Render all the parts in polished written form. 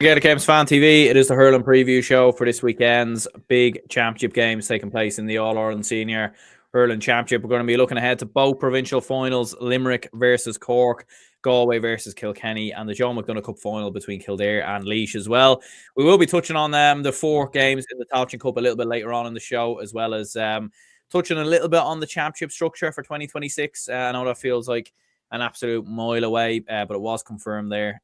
Gaelic Games Fan TV. It is the hurling preview show for this weekend's big championship games taking place in the All-Ireland Senior Hurling Championship. We're going to be looking ahead to both provincial finals, Limerick versus Cork, Galway versus Kilkenny, and the Joe McDonagh Cup final between Kildare and Laois as well. We will be touching on the 4 games in the Tailteann Cup a little bit later on in the show, as well as touching a little bit on the championship structure for 2026. I know that feels like an absolute mile away, but it was confirmed there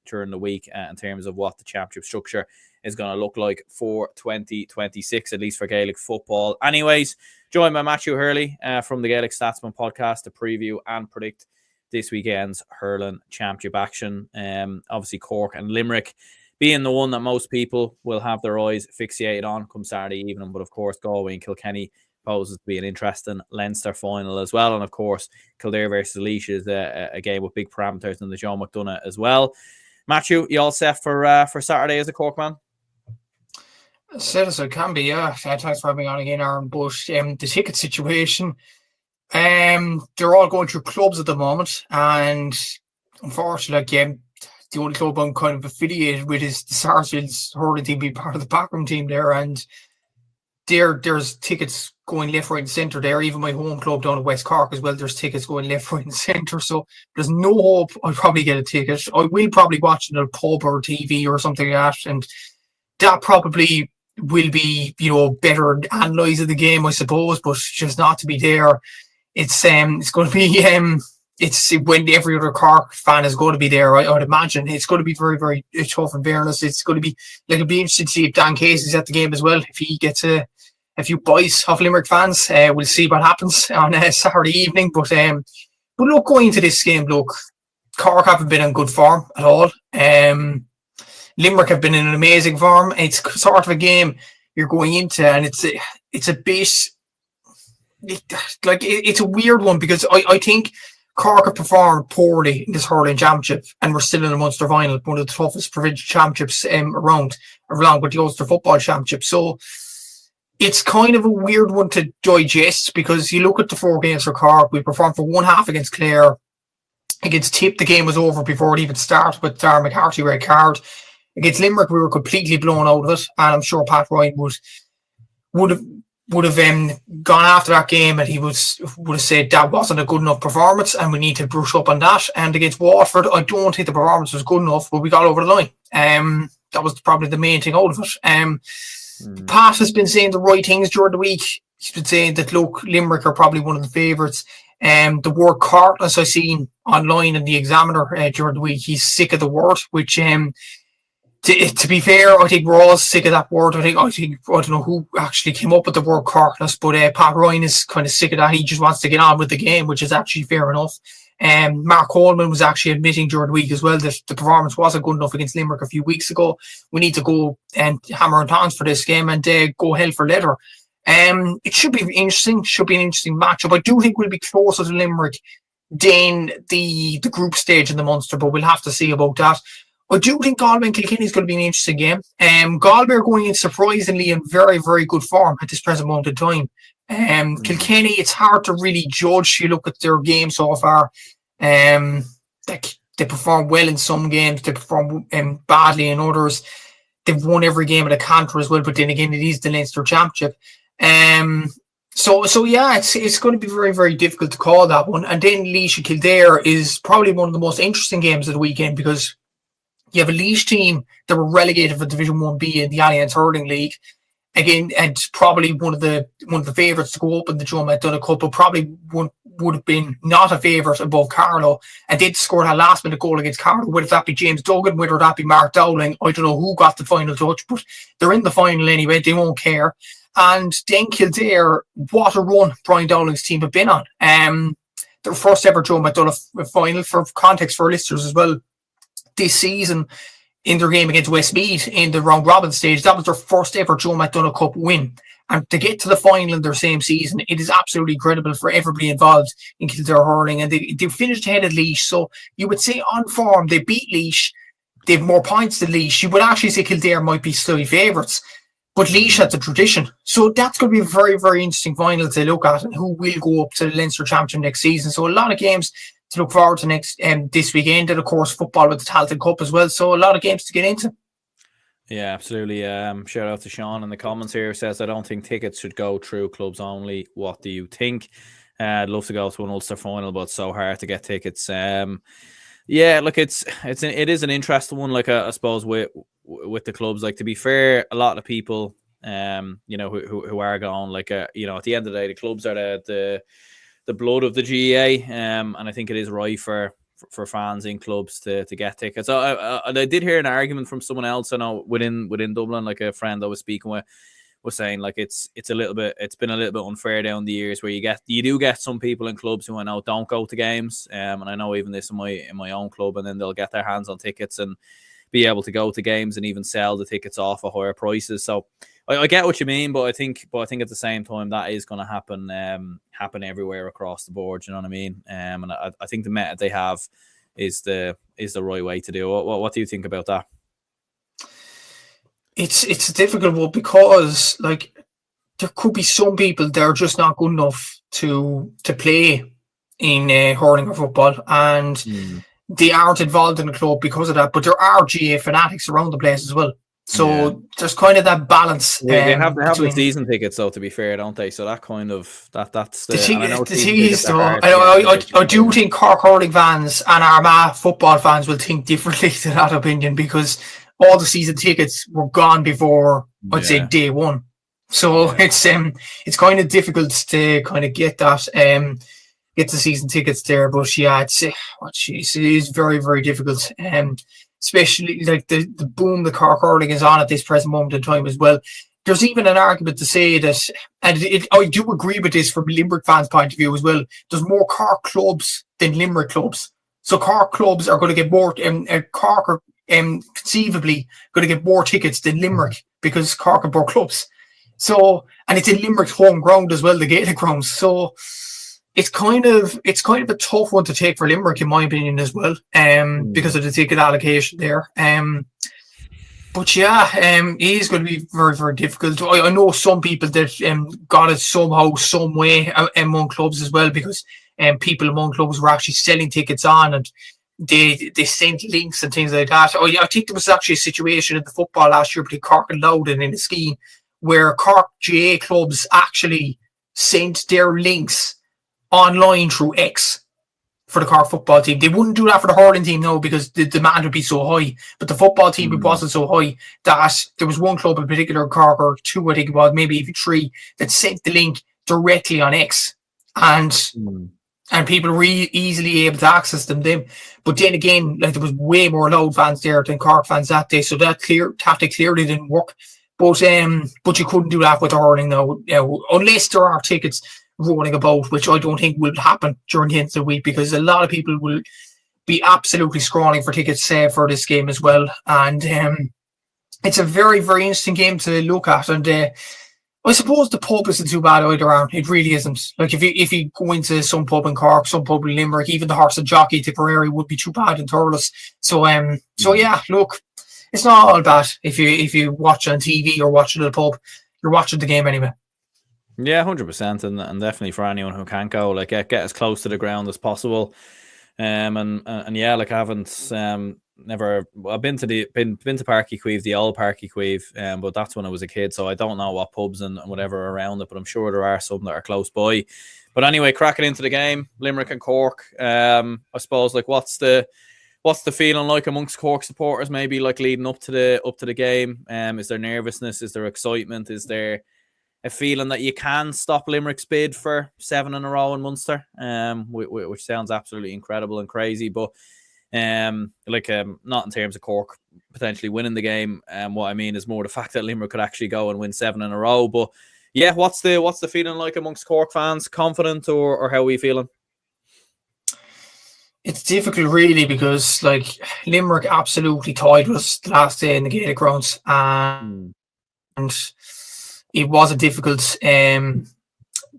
during the week in terms of what the championship structure is going to look like for 2026, at least for Gaelic football. Anyways, joined by Matthew Hurley from the Gaelic Statsman podcast to preview and predict this weekend's hurling championship action. Obviously, Cork and Limerick being the one that most people will have their eyes fixated on come Saturday evening, but of course, Galway and Kilkenny poses to be an interesting Leinster final as well. And of course, Kildare versus Laois is a game with big parameters in the Joe McDonagh as well. Matthew, you all set for Saturday as a Cork man? Set as it can be, yeah. Thanks for having me on again, Aaron. But the ticket situation, they're all going through clubs at the moment. And unfortunately, the only club I'm kind of affiliated with is the Sarsfields hurling team, being part of the backroom team there. And there's tickets going left, right, and centre there. Even my home club down at West Cork as well, there's tickets going left, right, and centre. So there's no hope I'll probably get a ticket. I will probably watch it on a pub or TV or something like that, and that probably will be, better analysing the game, I suppose. But just not to be there, it's going to be it's when every other Cork fan is going to be there. I would imagine it's going to be very, very tough. In fairness, it's going to be it'll be interesting to see if Dan Casey's at the game as well. If he gets a few bites off Limerick fans, we'll see what happens on Saturday evening. But look, going into this game, Cork haven't been in good form at all. Limerick have been in an amazing form. It's sort of a game you're going into, and it's a bit it's a weird one, because I think Cork have performed poorly in this hurling championship, and we're still in the Munster final, one of the toughest provincial championships around, along with the Ulster Football Championship. So it's kind of a weird one to digest, because you look at the 4 games for Cork. We performed for one half against Clare. Against Tip, the game was over before it even started with Darren McCarthy red card. Against Limerick, we were completely blown out of it, and I'm sure Pat Ryan would have gone after that game, and he would have said that wasn't a good enough performance and we need to brush up on that. And against Waterford, I don't think the performance was good enough, but we got over the line. That was probably the main thing out of it. Pat has been saying the right things during the week. He's been saying that, look, Limerick are probably one of the favourites. The word cartless I seen online in the Examiner during the week, he's sick of the word, which to be fair, I think we're all sick of that word. I don't know who actually came up with the word cartless, but Pat Ryan is kind of sick of that. He just wants to get on with the game, which is actually fair enough. Mark Coleman was actually admitting during the week as well that the performance wasn't good enough against Limerick a few weeks ago. We need to go and hammer and tongs for this game and go hell for leather. It should be interesting. Should be an interesting matchup. I do think we'll be closer to Limerick than the group stage in the Munster, but we'll have to see about that. I do think Galway and Kilkenny is going to be an interesting game. Galway are going in surprisingly in very, very good form at this present moment in time. Kilkenny, it's hard to really judge. You look at their game so far. They perform well in some games. They perform badly in others. They've won every game at a canter as well. But then again, it is the Leinster Championship. So yeah, it's going to be very, very difficult to call that one. And then Laois and Kildare is probably one of the most interesting games of the weekend, because you have a Laois team that were relegated for Division 1B in the Alliance Hurling League. Again, and probably one of the favourites to go up in the Joe McDonagh Cup, but probably would have been not a favourite above Carlow, and did score that last minute goal against Carlow. Whether that be James Duggan, whether that be Mark Dowling, I don't know who got the final touch, but they're in the final anyway. They won't care. And then Kildare, what a run Brian Dowling's team have been on. Their first ever Joe McDonagh final, for context for listeners as well, this season in their game against Westmeath in the round robin stage. That was their first ever Joe McDonagh Cup win. And to get to the final in their same season, it is absolutely incredible for everybody involved in Kildare hurling. And they finished ahead of Laois. So you would say on form, they beat Laois. They have more points than Laois. You would actually say Kildare might be slightly favourites. But Laois had the tradition. So that's going to be a very, very interesting final to look at, and who will go up to the Leinster Championship next season. So a lot of games to look forward to next this weekend, and of course football with the Tailteann Cup as well. So a lot of games to get into. Yeah, absolutely. Shout out to Sean in the comments here. Says, I don't think tickets should go through clubs only. What do you think? I'd love to go to an Ulster final, but it's so hard to get tickets. Yeah, look, it is an interesting one. Like I suppose with the clubs, like to be fair, a lot of people, who are going, like at the end of the day, the clubs are the blood of the GAA, and I think it is right for fans in clubs to get tickets. I did hear an argument from someone else I know within Dublin, like a friend I was speaking with was saying like it's been a little bit unfair down the years where you do get some people in clubs who I know don't go to games, and I know even this in my own club, and then they'll get their hands on tickets and be able to go to games and even sell the tickets off at higher prices. So I get what you mean, but I think at the same time that is going to happen everywhere across the board. You know what I mean? And I think the method they have is the right way to do it. What do you think about that? It's a difficult one because like there could be some people that are just not good enough to play in hurling or football, and they aren't involved in the club because of that. But there are GA fanatics around the place as well. So there's kind of that balance. They have the season tickets, though, to be fair, don't they? So that kind of that's the thing is, though. I do think Cork hurling fans and Armagh football fans will think differently to that opinion, because all the season tickets were gone before I'd say day one. So it's kind of difficult to kind of get that get the season tickets there. But yeah, it is very, very difficult. Especially like the boom the Cork hurling is on at this present moment in time as well. There's even an argument to say that, and I do agree with this from Limerick fans' point of view as well, there's more Cork clubs than Limerick clubs. So Cork clubs are going to get more, Cork are conceivably going to get more tickets than Limerick because Cork have more clubs. So, and it's in Limerick's home ground as well, the Gaelic grounds. So it's kind of a tough one to take for Limerick, in my opinion, as well, because of the ticket allocation there. But yeah, it is going to be very, very difficult. I know some people that got it somehow, some way among clubs as well, because people among clubs were actually selling tickets on, and they sent links and things like that. I think there was actually a situation in the football last year between Cork and Loudoun in the scheme where Cork GA clubs actually sent their links online through X for the Cork football team. They wouldn't do that for the hurling team, no, because the demand would be so high. But the football team, it wasn't so high that there was one club in particular, Cork, or two, I think it was, maybe even three, that sent the link directly on X. And people were easily able to access them. But then again, like there was way more Louth fans there than Cork fans that day, so that tactic clearly didn't work. But you couldn't do that with the hurling now, unless there are tickets rolling about, which I don't think will happen during the end of the week, because a lot of people will be absolutely scrawling for tickets for this game as well. And it's a very, very interesting game to look at. And I suppose the pub isn't too bad either, Aaron. It really isn't. Like if you go into some pub in Cork, some pub in Limerick, even the Horse and Jockey, Tipperary would be too bad in Thurles. So yeah, look, it's not all bad if you watch on TV or watch it at a pub. You're watching the game anyway. Yeah, 100%, and definitely for anyone who can't go, like get as close to the ground as possible. And yeah, like I haven't I've been to Parky Queeve, the old Parky Queeve, but that's when I was a kid, so I don't know what pubs and whatever are around it, but I'm sure there are some that are close by. But anyway, cracking into the game, Limerick and Cork. I suppose like what's the feeling like amongst Cork supporters, maybe like leading up to the game? Is there nervousness? Is there excitement? Is there a feeling that you can stop Limerick's bid for 7 in a row in Munster, which sounds absolutely incredible and crazy, but not in terms of Cork potentially winning the game. What I mean is more the fact that Limerick could actually go and win 7 in a row. But yeah, what's the feeling like amongst Cork fans? Confident or how are we feeling? It's difficult really, because like Limerick absolutely tied with us the last day in the Gaelic grounds, and it was a difficult game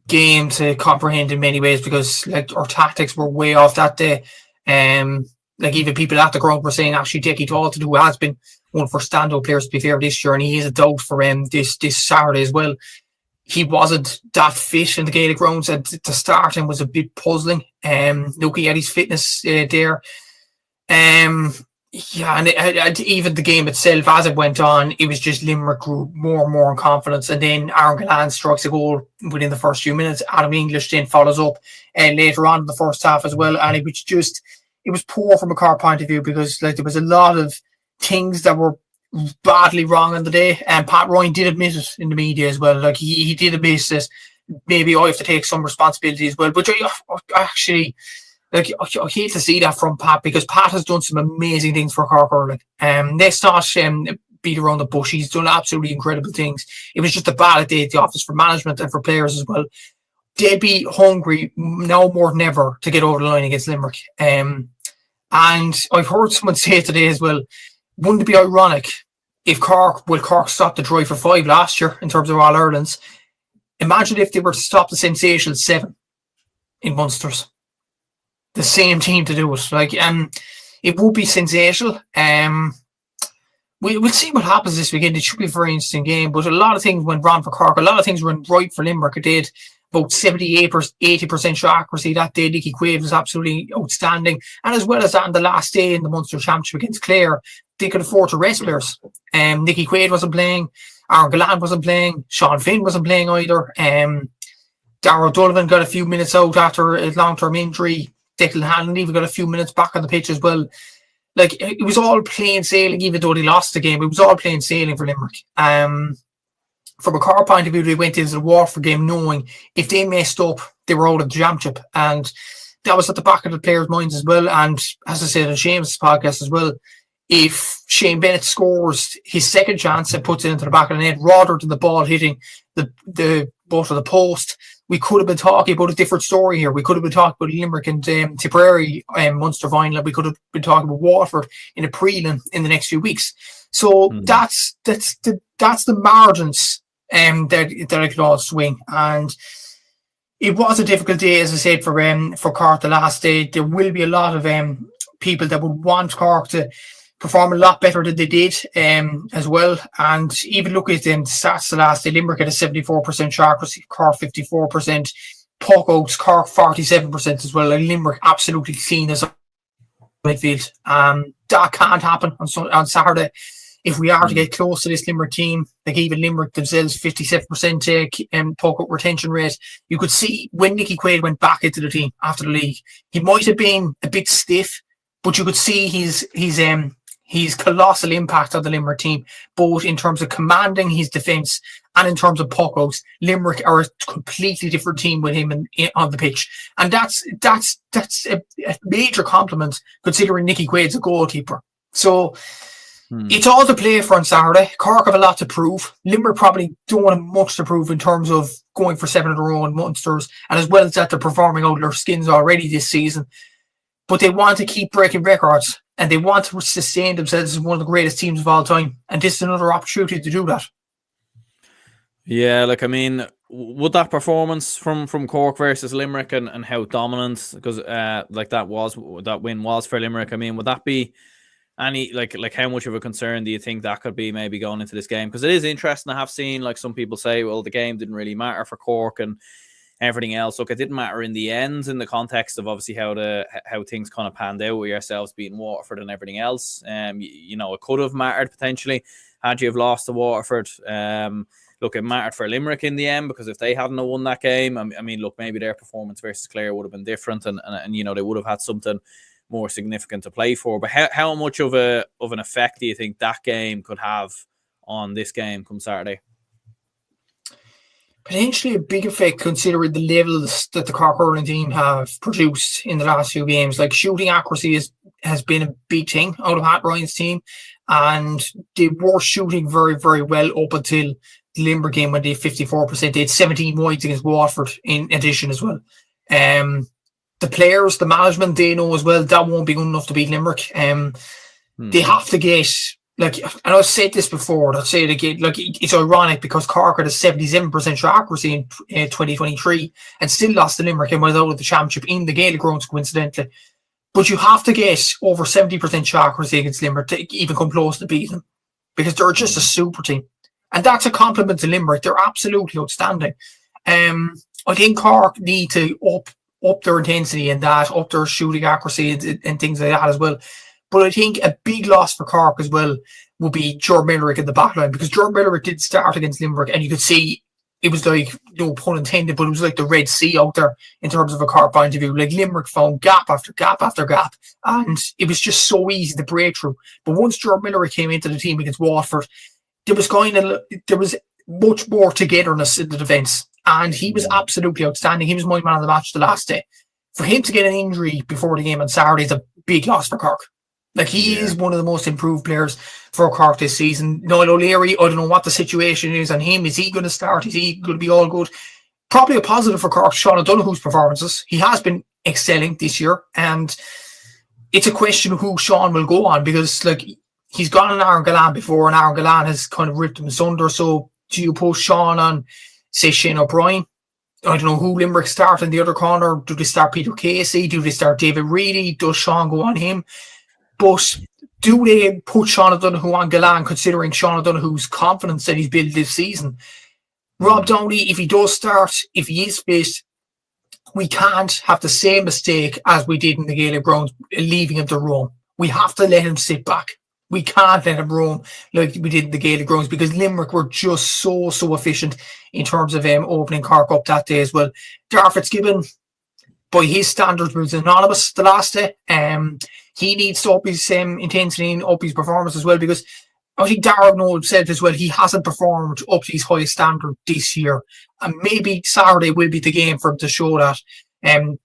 to comprehend in many ways, because like our tactics were way off that day. Like even people at the ground were saying actually Decky Dalton, who has been one of our standout players to be fair this year, and he is a doubt for this Saturday as well. he wasn't that fit in the Gaelic rounds, and to start him was a bit puzzling. Looking at his fitness there. Yeah, and even the game itself, as it went on, it was just Limerick grew more and more in confidence. And then Aaron Gallan strikes a goal within the first few minutes. Adam English then follows up later on in the first half as well. And it was poor from a Cork point of view, because like there was a lot of things that were badly wrong on the day. And Pat Ryan did admit it in the media as well. Like he did admit that maybe I have to take some responsibility as well. But actually, like, I hate to see that from Pat, because Pat has done some amazing things for Cork hurling. Let's not beat around the bush. He's done absolutely incredible things. It was just a bad day at the office for management and for players as well. They'd be hungry now more than ever to get over the line against Limerick. And I've heard someone say today as well, wouldn't it be ironic if Cork stopped the drive for 5 last year in terms of All-Irelands? Imagine if they were to stop the sensational 7 in Munsters. The same team to do it. Like, it would be sensational. We'll see what happens this weekend. It should be a very interesting game, but a lot of things went wrong for Cork. A lot of things went right for Limerick. It did about 80% shot accuracy that day. Nicky Quaid was absolutely outstanding. And as well as that, on the last day in the Munster Championship against Clare, they could afford to rest players. Nicky Quaid wasn't playing. Aaron Gallan wasn't playing. Sean Finn wasn't playing either. Darragh O'Donovan got a few minutes out after a long-term injury. Declan Hanlon even got a few minutes back on the pitch as well. Like, it was all plain sailing, even though they lost the game. It was all plain sailing for Limerick. From a Cork point of view, they went into the Waterford game knowing if they messed up, they were out of the championship. And that was at the back of the players' minds as well. And as I said on Seamus' podcast as well, if Shane Bennett scores his second chance and puts it into the back of the net rather than the ball hitting the butt of the post, we could have been talking about a different story here. We could have been talking about Limerick and Tipperary Munster final. We could have been talking about Waterford in a prelim in the next few weeks. So that's the margins that I could all swing. And it was a difficult day, as I said, for Cork the last day. There will be a lot of people that would want Cork to perform a lot better than they did as well. And even look at the stats the last day. Limerick had a 74% shot accuracy, Cork 54%, puck outs, Cork 47% as well. Like, Limerick absolutely clean as a midfield. That can't happen on Saturday. If we are to get close to this Limerick team, like even Limerick themselves, 57% puck out retention rate, you could see when Nicky Quaid went back into the team after the league, he might have been a bit stiff, but you could see his colossal impact on the Limerick team, both in terms of commanding his defence and in terms of puck outs. Limerick are a completely different team with him on the pitch. And that's a major compliment, considering Nicky Quaid's a goalkeeper. So it's all to play for on Saturday. Cork have a lot to prove. Limerick probably don't have much to prove in terms of going for 7 in a row in Munsters, and as well as that, they're performing out of their skins already this season. But they want to keep breaking records, and they want to sustain themselves as one of the greatest teams of all time. And this is another opportunity to do that. Yeah, like, I mean, would that performance from Cork versus Limerick and how dominant, because that win was for Limerick, I mean, would that be any, like how much of a concern do you think that could be maybe going into this game? Because it is interesting. I have seen, like, some people say, well, the game didn't really matter for Cork and everything else. Look, it didn't matter in the end, in the context of obviously how things kind of panned out with yourselves beating Waterford and everything else. You know, it could have mattered potentially had you have lost to Waterford. Look, it mattered for Limerick in the end, because if they hadn't won that game, I mean, look, maybe their performance versus Clare would have been different, and you know, they would have had something more significant to play for. But how much of an effect do you think that game could have on this game come Saturday? Potentially a big effect, considering the levels that the Cork hurling team have produced in the last few games. Like, shooting accuracy has been a big thing out of Pat Ryan's team, and they were shooting very, very well up until the Limerick game when they had 54%. They had 17 wides against Waterford in addition as well. The players, the management, they know as well that won't be good enough to beat Limerick. They have to get, like, and I've said this before, I'll say it again, like, it's ironic because Cork had a 77% shot accuracy in 2023 and still lost to Limerick and went out of the championship in the Gaelic rounds, coincidentally. But you have to get over 70% shot accuracy against Limerick to even come close to beat them, because they're just a super team. And that's a compliment to Limerick. They're absolutely outstanding. I think Cork need to up their intensity and that, up their shooting accuracy and things like that as well. But I think a big loss for Cork as well would be Jordan Millerick in the back line, because Jordan Millerick did start against Limerick, and you could see it was like, no pun intended, but it was like the Red Sea out there in terms of a Cork point of view. Like Limerick found gap after gap after gap, and it was just so easy to break through. But once Jordan Millerick came into the team against Waterford, there was much more togetherness in the defence, and he was absolutely outstanding. He was my man of the match the last day. For him to get an injury before the game on Saturday is a big loss for Cork. Like, he is one of the most improved players for Cork this season. Niall O'Leary, I don't know what the situation is on him. Is he going to start? Is he going to be all good? Probably a positive for Cork, Sean O'Donoghue's performances. He has been excelling this year, and it's a question of who Sean will go on, because like, he's gone on Aaron Gallan before, and Aaron Gallan has kind of ripped him asunder. So do you push Sean on, say, Shane O'Brien? I don't know who Limerick start in the other corner. Do they start Peter Casey? Do they start David Reedy? Does Sean go on him? But do they put Sean O'Donoghue on Gallan, considering Sean O'Donoghue's confidence that he's built this season? Rob Downey, if he does start, if he is fit, we can't have the same mistake as we did in the Gaelic grounds, leaving him to roam. We have to let him sit back. We can't let him roam like we did in the Gaelic grounds, because Limerick were just so efficient in terms of opening Cork up that day as well. Darragh Fitzgibbon, by his standards, was anonymous the last day. He needs to up his intensity and up his performance as well, because I think Darragh Noel said as well, he hasn't performed up to his highest standard this year. And maybe Saturday will be the game for him to show that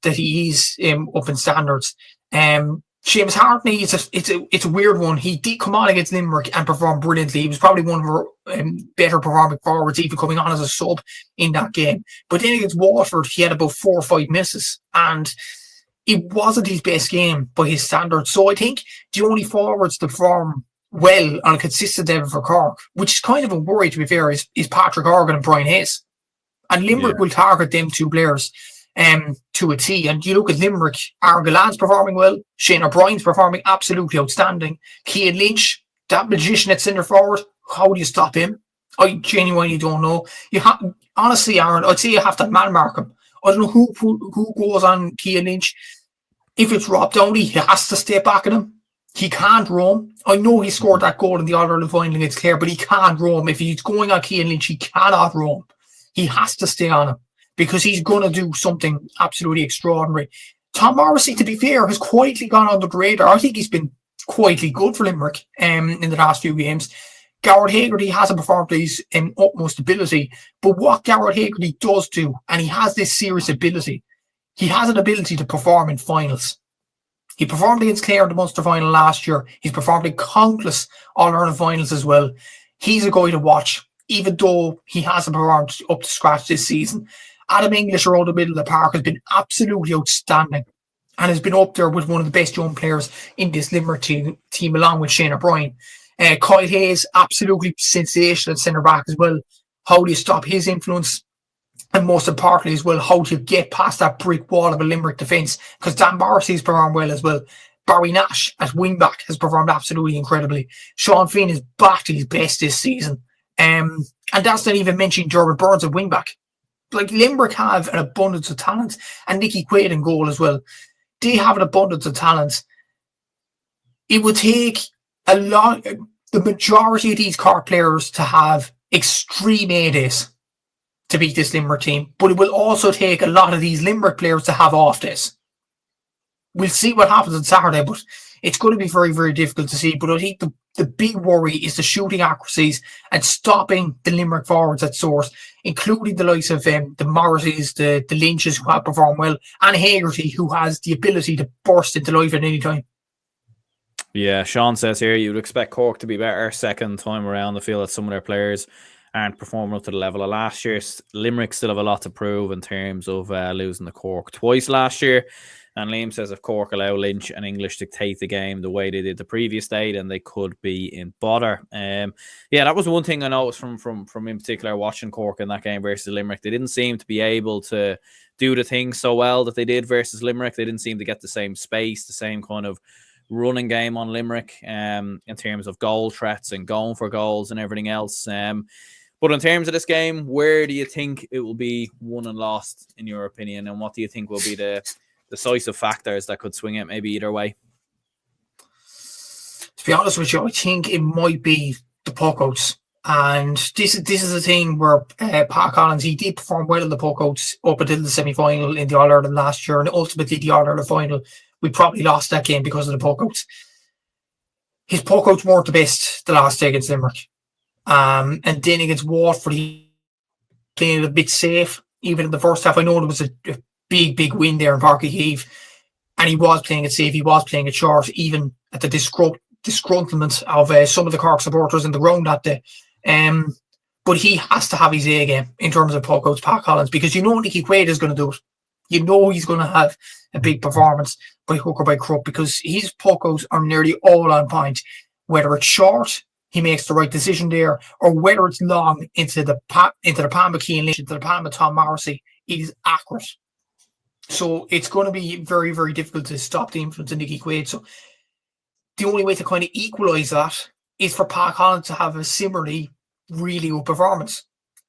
he is up in standards. Seamus Hartney, it's a weird one. He did come on against Limerick and perform brilliantly. He was probably one of our better performing forwards, even coming on as a sub in that game. But then against Waterford, he had about 4 or 5 misses, and it wasn't his best game by his standards. So I think the only forwards to perform well on a consistent level for Cork, which is kind of a worry to be fair, is Patrick Horgan and Brian Hayes. And Limerick will target them two players to a T. And you look at Limerick, Aaron Gallan's performing well, Shane O'Brien's performing absolutely outstanding. Cian Lynch, that magician at centre forward, how do you stop him? I genuinely don't know. Honestly, Aaron, I'd say you have to man mark him. I don't know who goes on Cian Lynch. If it's Rob Downey, he has to stay back at him. He can't roam. I know he scored that goal in the All-Ireland final against Clare, but he can't roam. If he's going on Cian Lynch, he cannot roam. He has to stay on him, because he's going to do something absolutely extraordinary. Tom Morrissey, to be fair, has quietly gone under the radar. I think he's been quietly good for Limerick in the last few games. Garrett Haggerty hasn't performed to his utmost ability, but what Garrett Haggerty does do, and he has this serious ability, he has an ability to perform in finals. He performed against Clare in the Munster final last year. He's performed in countless All-Ireland finals as well. He's a guy to watch, even though he hasn't performed up to scratch this season. Adam English around the middle of the park has been absolutely outstanding, and has been up there with one of the best young players in this Limerick team along with Shane O'Brien. Kyle Hayes, absolutely sensational at centre-back as well. How do you stop his influence? And most importantly as well, how do you get past that brick wall of a Limerick defence? Because Dan Morrissey's performed well as well. Barry Nash at wing-back has performed absolutely incredibly. Sean Finn is back to his best this season. And that's not even mentioning Gerard Burns at wing-back. Like, Limerick have an abundance of talent, and Nicky Quaid in goal as well. They have an abundance of talent. It would take the majority of these Cork players to have extreme A days to beat this Limerick team, but it will also take a lot of these Limerick players to have off days. We'll see what happens on Saturday, but it's going to be very, very difficult to see. But I think the big worry is the shooting accuracies and stopping the Limerick forwards at source, including the likes of the Morrisseys, the Lynches, who have performed well, and Haggerty, who has the ability to burst into life at any time. Yeah, Sean says here you'd expect Cork to be better second time around. I feel that some of their players aren't performing up to the level of last year. Limerick still have a lot to prove in terms of losing to Cork twice last year. And Liam says if Cork allow Lynch and English to dictate the game the way they did the previous day, then they could be in bother. Yeah, that was one thing I noticed from in particular watching Cork in that game versus Limerick. They didn't seem to be able to do the things so well that they did versus Limerick. They didn't seem to get the same space, the same kind of running game on Limerick in terms of goal threats and going for goals and everything else. But in terms of this game, where do you think it will be won and lost, in your opinion? And what do you think will be the decisive factors that could swing it maybe either way? To be honest with you, I think it might be the puckouts. And this is the thing where Pat Collins, he did perform well in the puckouts up until the semi-final in the All-Ireland last year, and ultimately the All-Ireland final. We probably lost that game because of the puckouts. His puckouts weren't the best the last day against Limerick. And then against Waterford, he played a bit safe, even in the first half. I know there was a big win there in Páirc Uí Chaoimh, and he was playing it safe, he was playing it short, even at the disgruntlement of some of the Cork supporters in the ground that day. But he has to have his A game in terms of puckouts, Pat Collins, because you know Nicky Quaid is going to do it. You know he's going to have a big performance by hook or by crook, because his puckouts are nearly all on point. Whether it's short, he makes the right decision there, or whether it's long into the palm of Cian Lynch, into the palm of Tom Morrissey, it is accurate. So it's going to be very, very difficult to stop the influence of Nicky Quaid. So the only way to kind of equalise that is for Pat Collins to have a similarly really good performance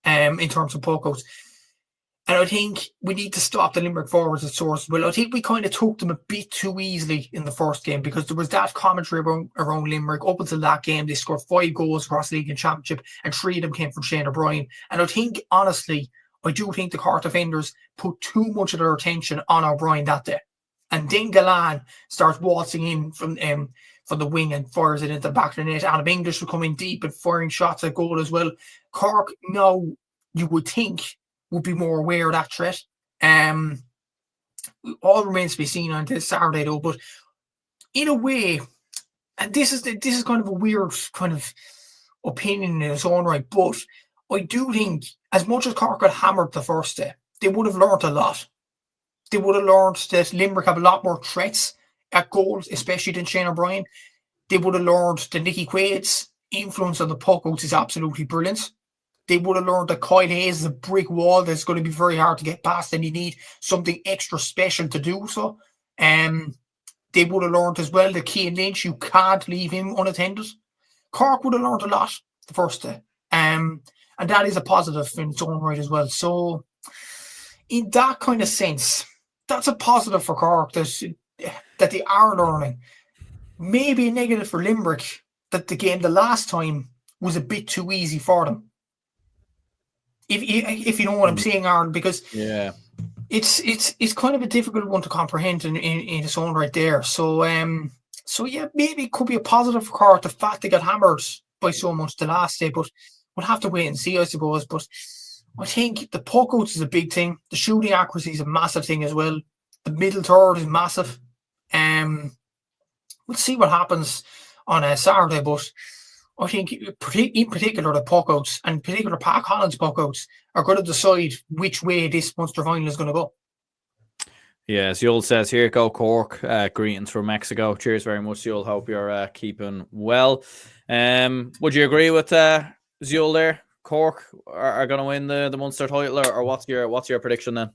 in terms of puckouts. And I think we need to stop the Limerick forwards at source. Well, I think we kind of took them a bit too easily in the first game, because there was that commentary around Limerick. Up until that game, they scored 5 goals across the league and championship, and 3 of them came from Shane O'Brien. And I think, honestly, I do think the Cork defenders put too much of their attention on O'Brien that day. And then Galan starts waltzing in from the wing and fires it into the back of the net. Adam English will come in deep and firing shots at goal as well. Cork, now, you would think, would be more aware of that threat. All remains to be seen on this Saturday, though. But in a way, and this is kind of a weird kind of opinion in its own right, but I do think, as much as Cork got hammered the first day, they would have learned a lot. They would have learned that Limerick have a lot more threats at goals, especially than Shane O'Brien. They would have learned that Nicky Quaid's influence on the puckouts is absolutely brilliant. They would have learned that Kyle Hayes is a brick wall that's going to be very hard to get past, and you need something extra special to do so. They would have learned as well that Cian Lynch, you can't leave him unattended. Cork would have learned a lot the first day. And that is a positive in its own right as well. So, in that kind of sense, that's a positive for Cork that they are learning. Maybe a negative for Limerick that the game the last time was a bit too easy for them. If you know what I'm saying, Aaron, because it's kind of a difficult one to comprehend in its own right there. So yeah, maybe it could be a positive for Cork, the fact they got hammered by so much the last day, but we'll have to wait and see, I suppose. But I think the puckouts is a big thing. The shooting accuracy is a massive thing as well. The middle third is massive. We'll see what happens on a Saturday, but I think in particular the puckouts, and in particular Pat Collins' puckouts, are going to decide which way this Munster final is going to go. Yeah, as Yul says here, go Cork. Greetings from Mexico. Cheers very much, Yul. Hope you're keeping well. Would you agree with Yul there? Cork are going to win the Munster title, or what's your prediction then?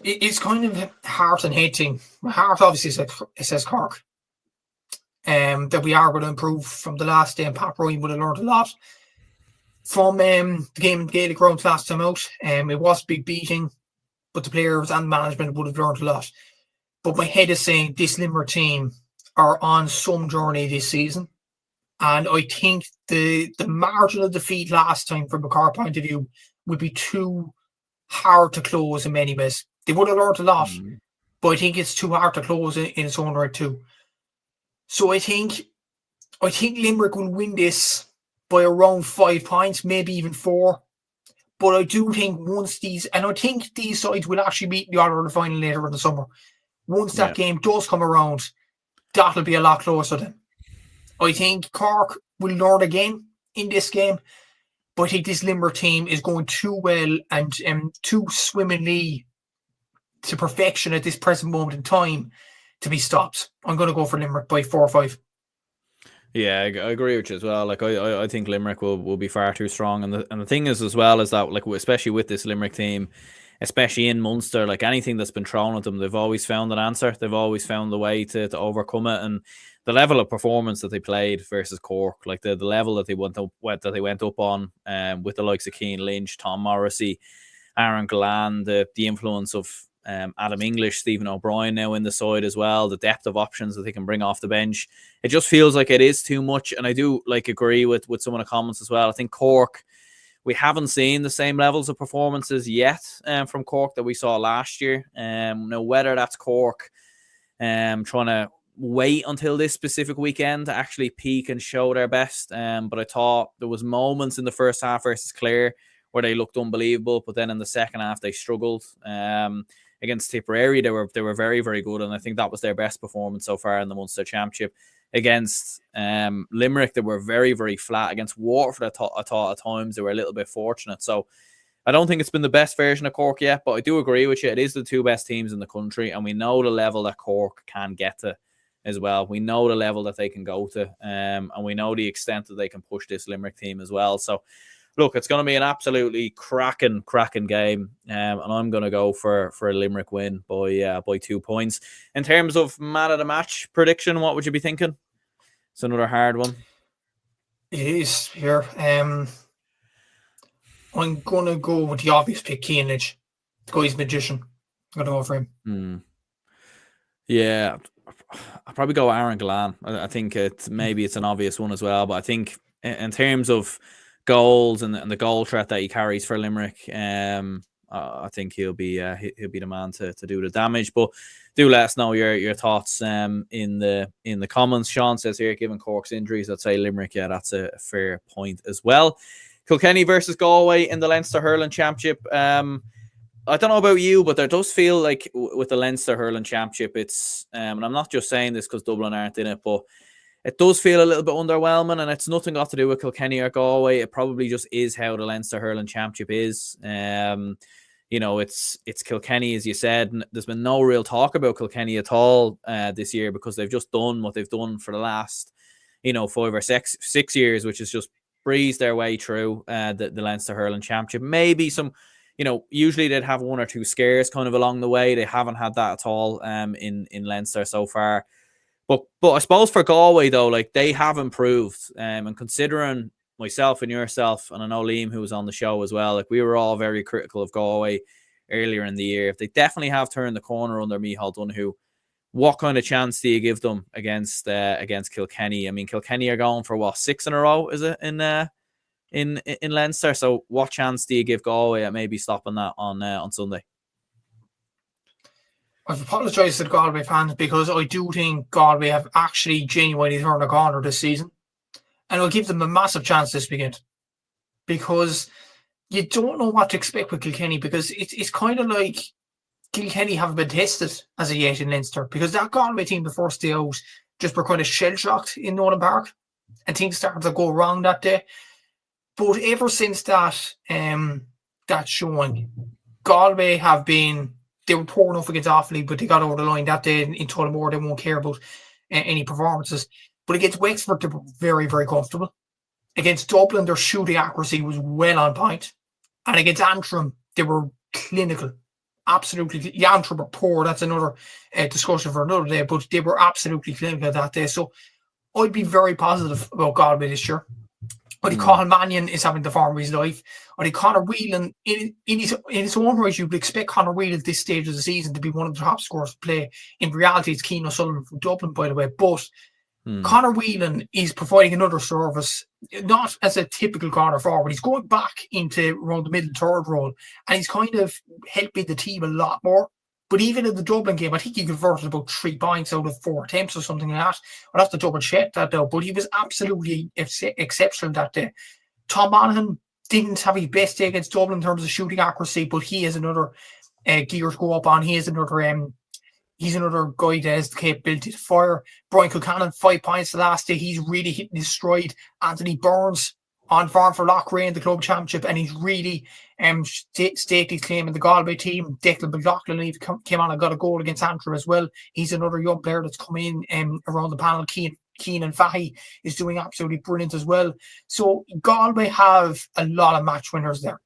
It's kind of heart and head thing. My heart obviously says Cork. That we are going to improve from the last day, and Pat Ryan would have learned a lot from the game in Gaelic grounds last time out. It was a big beating, but the players and management would have learned a lot. But my head is saying this Limerick team are on some journey this season, and I think the margin of defeat last time from a Cork point of view would be too hard to close in many ways. They would have learned a lot, but I think it's too hard to close in its own right too. So I think Limerick will win this by around 5 points, maybe even 4. But I do think I think these sides will actually meet the All-Ireland final later in the summer. Once that game does come around, that'll be a lot closer then. I think Cork will learn again in this game, but I think this Limerick team is going too well and too swimmingly to perfection at this present moment in time to be stopped. I'm going to go for Limerick by 4 or 5. Yeah, I agree with you as well. Like I think Limerick will be far too strong, and the thing is as well is that, like, especially with this Limerick team, especially in Munster, like anything that's been thrown at them, they've always found an answer. They've always found a way to overcome it. And the level of performance that they played versus Cork, like the level that they went up on, with the likes of Cian Lynch, Tom Morrissey, Aaron Gillan, the influence of Adam English, Stephen O'Brien now in the side as well, the depth of options that they can bring off the bench. It just feels like it is too much. And I do agree with some of the comments as well. I think Cork, we haven't seen the same levels of performances yet from Cork that we saw last year. Now, whether that's Cork trying to wait until this specific weekend to actually peak and show their best. But I thought there was moments in the first half versus Clare where they looked unbelievable, but then in the second half they struggled. Against Tipperary, they were very, very good, and I think that was their best performance so far in the Munster Championship. Against Limerick, they were very, very flat. Against Waterford, I thought at times they were a little bit fortunate. So I don't think it's been the best version of Cork yet, but I do agree with you. It is the two best teams in the country, and we know the level that Cork can get to as well. We know the level that they can go to, and we know the extent that they can push this Limerick team as well. So look, it's going to be an absolutely cracking game, and I'm going to go for a Limerick win by 2 points. In terms of man of the match prediction, what would you be thinking? It's another hard one. It is here. I'm going to go with the obvious pick, Cian Lynch. The guy's magician. I'm going to go for him. Yeah, I'll probably go Aaron Gillan. I think it's an obvious one as well, but I think in terms of goals and the goal threat that he carries for Limerick, I think he'll be the man to do the damage. But do let us know your thoughts in the comments. Sean says here, given Cork's injuries, I'd say Limerick. Yeah, that's a fair point as well. Kilkenny versus Galway in the Leinster Hurling Championship. I don't know about you, but there does feel like with the Leinster Hurling Championship, it's and I'm not just saying this because Dublin aren't in it, but it does feel a little bit underwhelming, and it's nothing got to do with Kilkenny or Galway. It probably just is how the Leinster Hurling Championship is. It's Kilkenny, as you said, and there's been no real talk about Kilkenny at all this year because they've just done what they've done for the last, 5 or 6 years, which is just breeze their way through the Leinster Hurling Championship. Maybe some, usually they'd have one or two scares kind of along the way. They haven't had that at all in Leinster so far. But I suppose for Galway, though, like they have improved. And considering myself and yourself, and I know Liam, who was on the show as well, like we were all very critical of Galway earlier in the year. If they definitely have turned the corner under Micheál Donoghue, what kind of chance do you give them against Kilkenny? I mean, Kilkenny are going for 6 in a row, is it, in Leinster? So what chance do you give Galway at maybe stopping that on Sunday? I've apologised to the Galway fans because I do think Galway have actually genuinely turned a corner this season. And I'll give them a massive chance this weekend. Because you don't know what to expect with Kilkenny, because it's kind of like Kilkenny haven't been tested as of yet in Leinster. Because that Galway team the first day out just were kind of shell-shocked in Nolan Park. And things started to go wrong that day. But ever since that showing, Galway have been... They were poor enough against Offaly, but they got over the line that day in Tullamore. They won't care about any performances. But against Wexford, they were very, very comfortable. Against Dublin, their shooting accuracy was well on point. And against Antrim, they were clinical. Absolutely. Yeah, Antrim were poor. That's another discussion for another day. But they were absolutely clinical that day. So I'd be very positive about Galway this year. I think Cathal Mannion is having the form of his life. I think Conor Whelan, in his own right, you'd expect Conor Whelan at this stage of the season to be one of the top scorers to play. In reality, it's Cian O'Sullivan from Dublin, by the way. But Conor Whelan is providing another service, not as a typical corner forward. He's going back into around the middle third role, and he's kind of helping the team a lot more. But even in the Dublin game, I think he converted about 3 points out of 4 attempts or something like that. I'll have to double check that though. But he was absolutely exceptional that day. Tom Monaghan didn't have his best day against Dublin in terms of shooting accuracy, but he has another gear to go up on. He is another he's another guy that has the capability to fire. Brian Kilcannon, 5 points the last day. He's really hitting his stride. Anthony Burns on farm for Loughrea in the club championship, and he's really staked his claim in the Galway team. Declan McLaughlin came on and got a goal against Antrim as well. He's another young player that's come in around the panel. Keenan Fahy is doing absolutely brilliant as well. So Galway have a lot of match winners there.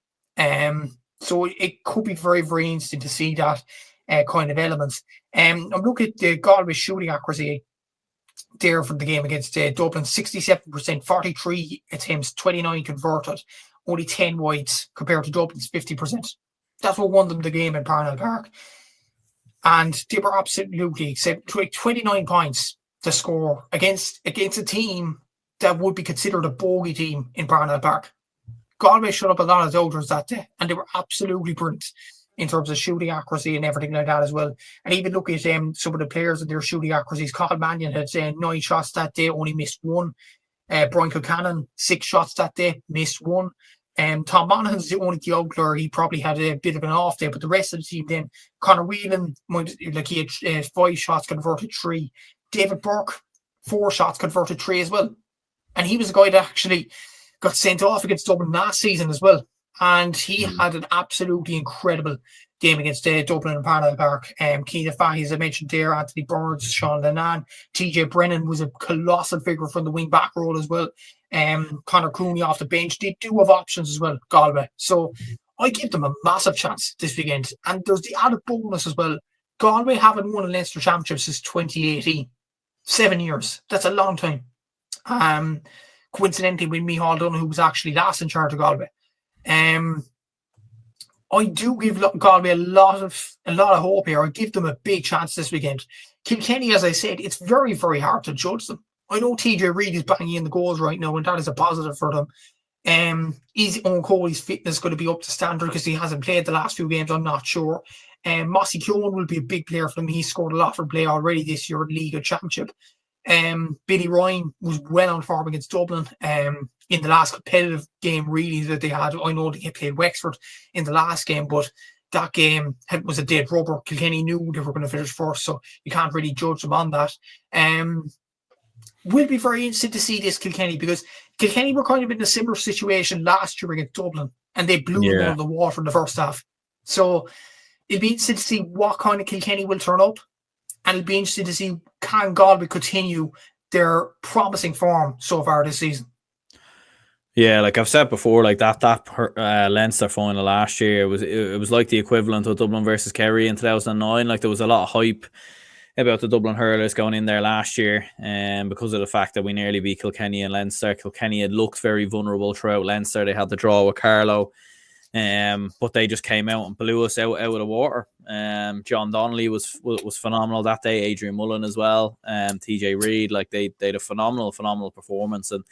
So it could be very, very interesting to see that kind of elements. I'm looking at the Galway shooting accuracy there from the game against Dublin, 67%, 43 attempts, 29 converted, only 10 wides compared to Dublin's 50%. That's what won them the game in Parnell Park. And they were absolutely, except 29 points to score against a team that would be considered a bogey team in Parnell Park. Galway shut up a lot of doubters that day, and they were absolutely brilliant in terms of shooting accuracy and everything like that as well. And even look at some of the players and their shooting accuracies. Carl Mannion had 9 shots that day, only missed 1. Brian Kilcannon, 6 shots that day, missed 1. Tom Monaghan's the only outlier. He probably had a bit of an off day, but the rest of the team then, Conor Whelan, he had 5 shots, converted 3. David Burke, 4 shots, converted 3 as well. And he was a guy that actually got sent off against Dublin last season as well. And he had an absolutely incredible game against Dublin and Parnell Park. Keena Fahy, as I mentioned there, Anthony Burns, Sean Lennon, TJ Brennan was a colossal figure from the wing back role as well. Conor Cooney off the bench. They do have options as well, Galway. So I give them a massive chance this weekend. And there's the added bonus as well. Galway haven't won a Leinster Championship since 2018. 7 years. That's a long time. Coincidentally, with Micheál Dunn, who was actually last in charge of Galway. I do give Galway a lot of hope here. I give them a big chance this weekend. Kilkenny, as I said, it's very, very hard to judge them. I know TJ Reid is banging in the goals right now, and that is a positive for them. Is Owen Coley's fitness going to be up to standard because he hasn't played the last few games? I'm not sure. Mossy Keown will be a big player for them. He scored a lot for play already this year at League of Championship. Billy Ryan was well on form against Dublin in the last competitive game really that they had. I know they played Wexford in the last game, but that game was a dead rubber. Kilkenny knew they were going to finish first, so you can't really judge them on that. Will be very interested to see this Kilkenny, because Kilkenny were kind of in a similar situation last year against Dublin, and they blew them out of the water in the first half. So it'll be interesting to see what kind of Kilkenny will turn up, and it'll be interesting to see can Galway continue their promising form so far this season. Yeah, like I've said before, like that Leinster final last year it was like the equivalent of Dublin versus Kerry in 2009. Like there was a lot of hype about the Dublin hurlers going in there last year, because of the fact that we nearly beat Kilkenny and Leinster. Kilkenny had looked very vulnerable throughout Leinster. They had the draw with Carlow, but they just came out and blew us out of the water. John Donnelly was phenomenal that day. Adrian Mullen as well. TJ Reid, like they had a phenomenal performance, and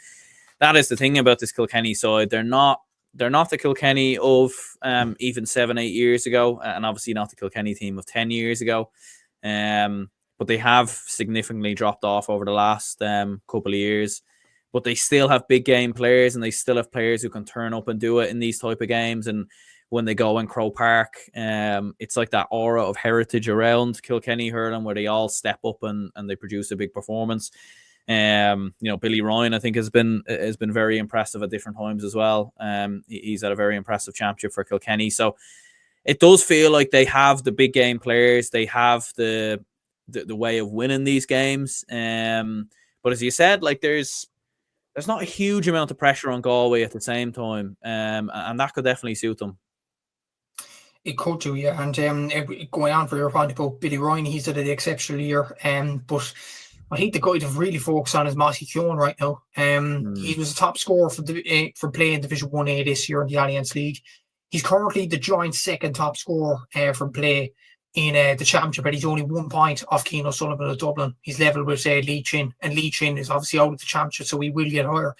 that is the thing about this Kilkenny side. They're not the Kilkenny of even 7-8 years ago, and obviously not the Kilkenny team of 10 years ago. But they have significantly dropped off over the last couple of years. But they still have big game players, and they still have players who can turn up and do it in these type of games. And when they go in Croke Park, it's like that aura of heritage around Kilkenny hurling where they all step up and they produce a big performance. Billy Ryan, I think, has been very impressive at different times as well. He's had a very impressive championship for Kilkenny. So it does feel like they have the big game players. They have the way of winning these games. But as you said, like there's not a huge amount of pressure on Galway at the same time. And that could definitely suit them. It could do, yeah. And going on for your point about Billy Ryan, he's had an exceptional year. But I think the guy to really focus on is Mossy Keown right now. He was a top scorer for play in Division 1A this year in the Alliance League. He's currently the joint second top scorer from play in the championship, but he's only 1 point off Cian O'Sullivan of Dublin. He's level with Lee Chin, and Lee Chin is obviously out of the championship, so he will get higher.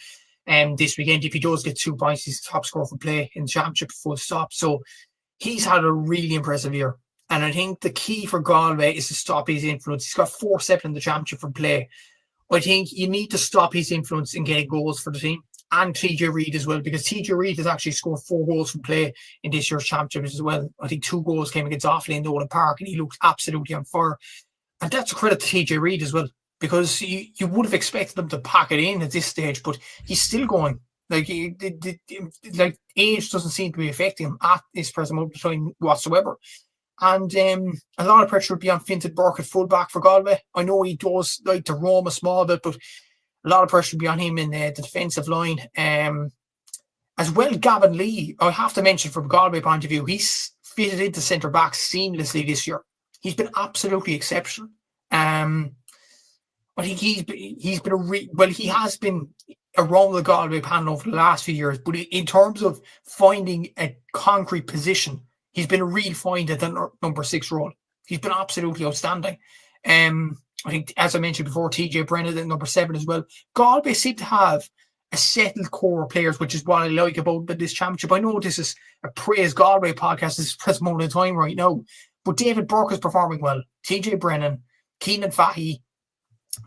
This weekend, if he does get 2 points, he's the top scorer from play in the championship, full stop. So he's had a really impressive year. And I think the key for Galway is to stop his influence. He's got 4-7 in the championship from play. I think you need to stop his influence in getting goals for the team. And TJ Reid as well, because TJ Reid has actually scored 4 goals from play in this year's championship as well. I think 2 goals came against Offaly in Nolan Park, and he looked absolutely on fire. And that's a credit to TJ Reid as well, because you would have expected them to pack it in at this stage, but he's still going. Like age doesn't seem to be affecting him at this present moment of time whatsoever. And a lot of pressure would be on Fintan Burke at fullback for Galway. I know he does like to roam a small bit, but a lot of pressure would be on him in the defensive line. As well, Gavin Lee, I have to mention from Galway point of view, he's fitted into centre back seamlessly this year. He's been absolutely exceptional. I think he has been around the Galway panel over the last few years, but in terms of finding a concrete position, he's been a real find at the number 6 role. He's been absolutely outstanding. I think, as I mentioned before, TJ Brennan at number 7 as well. Galway seem to have a settled core of players, which is what I like about this championship. I know this is a Praise Galway podcast. This is present moment in time right now. But David Burke is performing well. TJ Brennan, Keenan Fahy,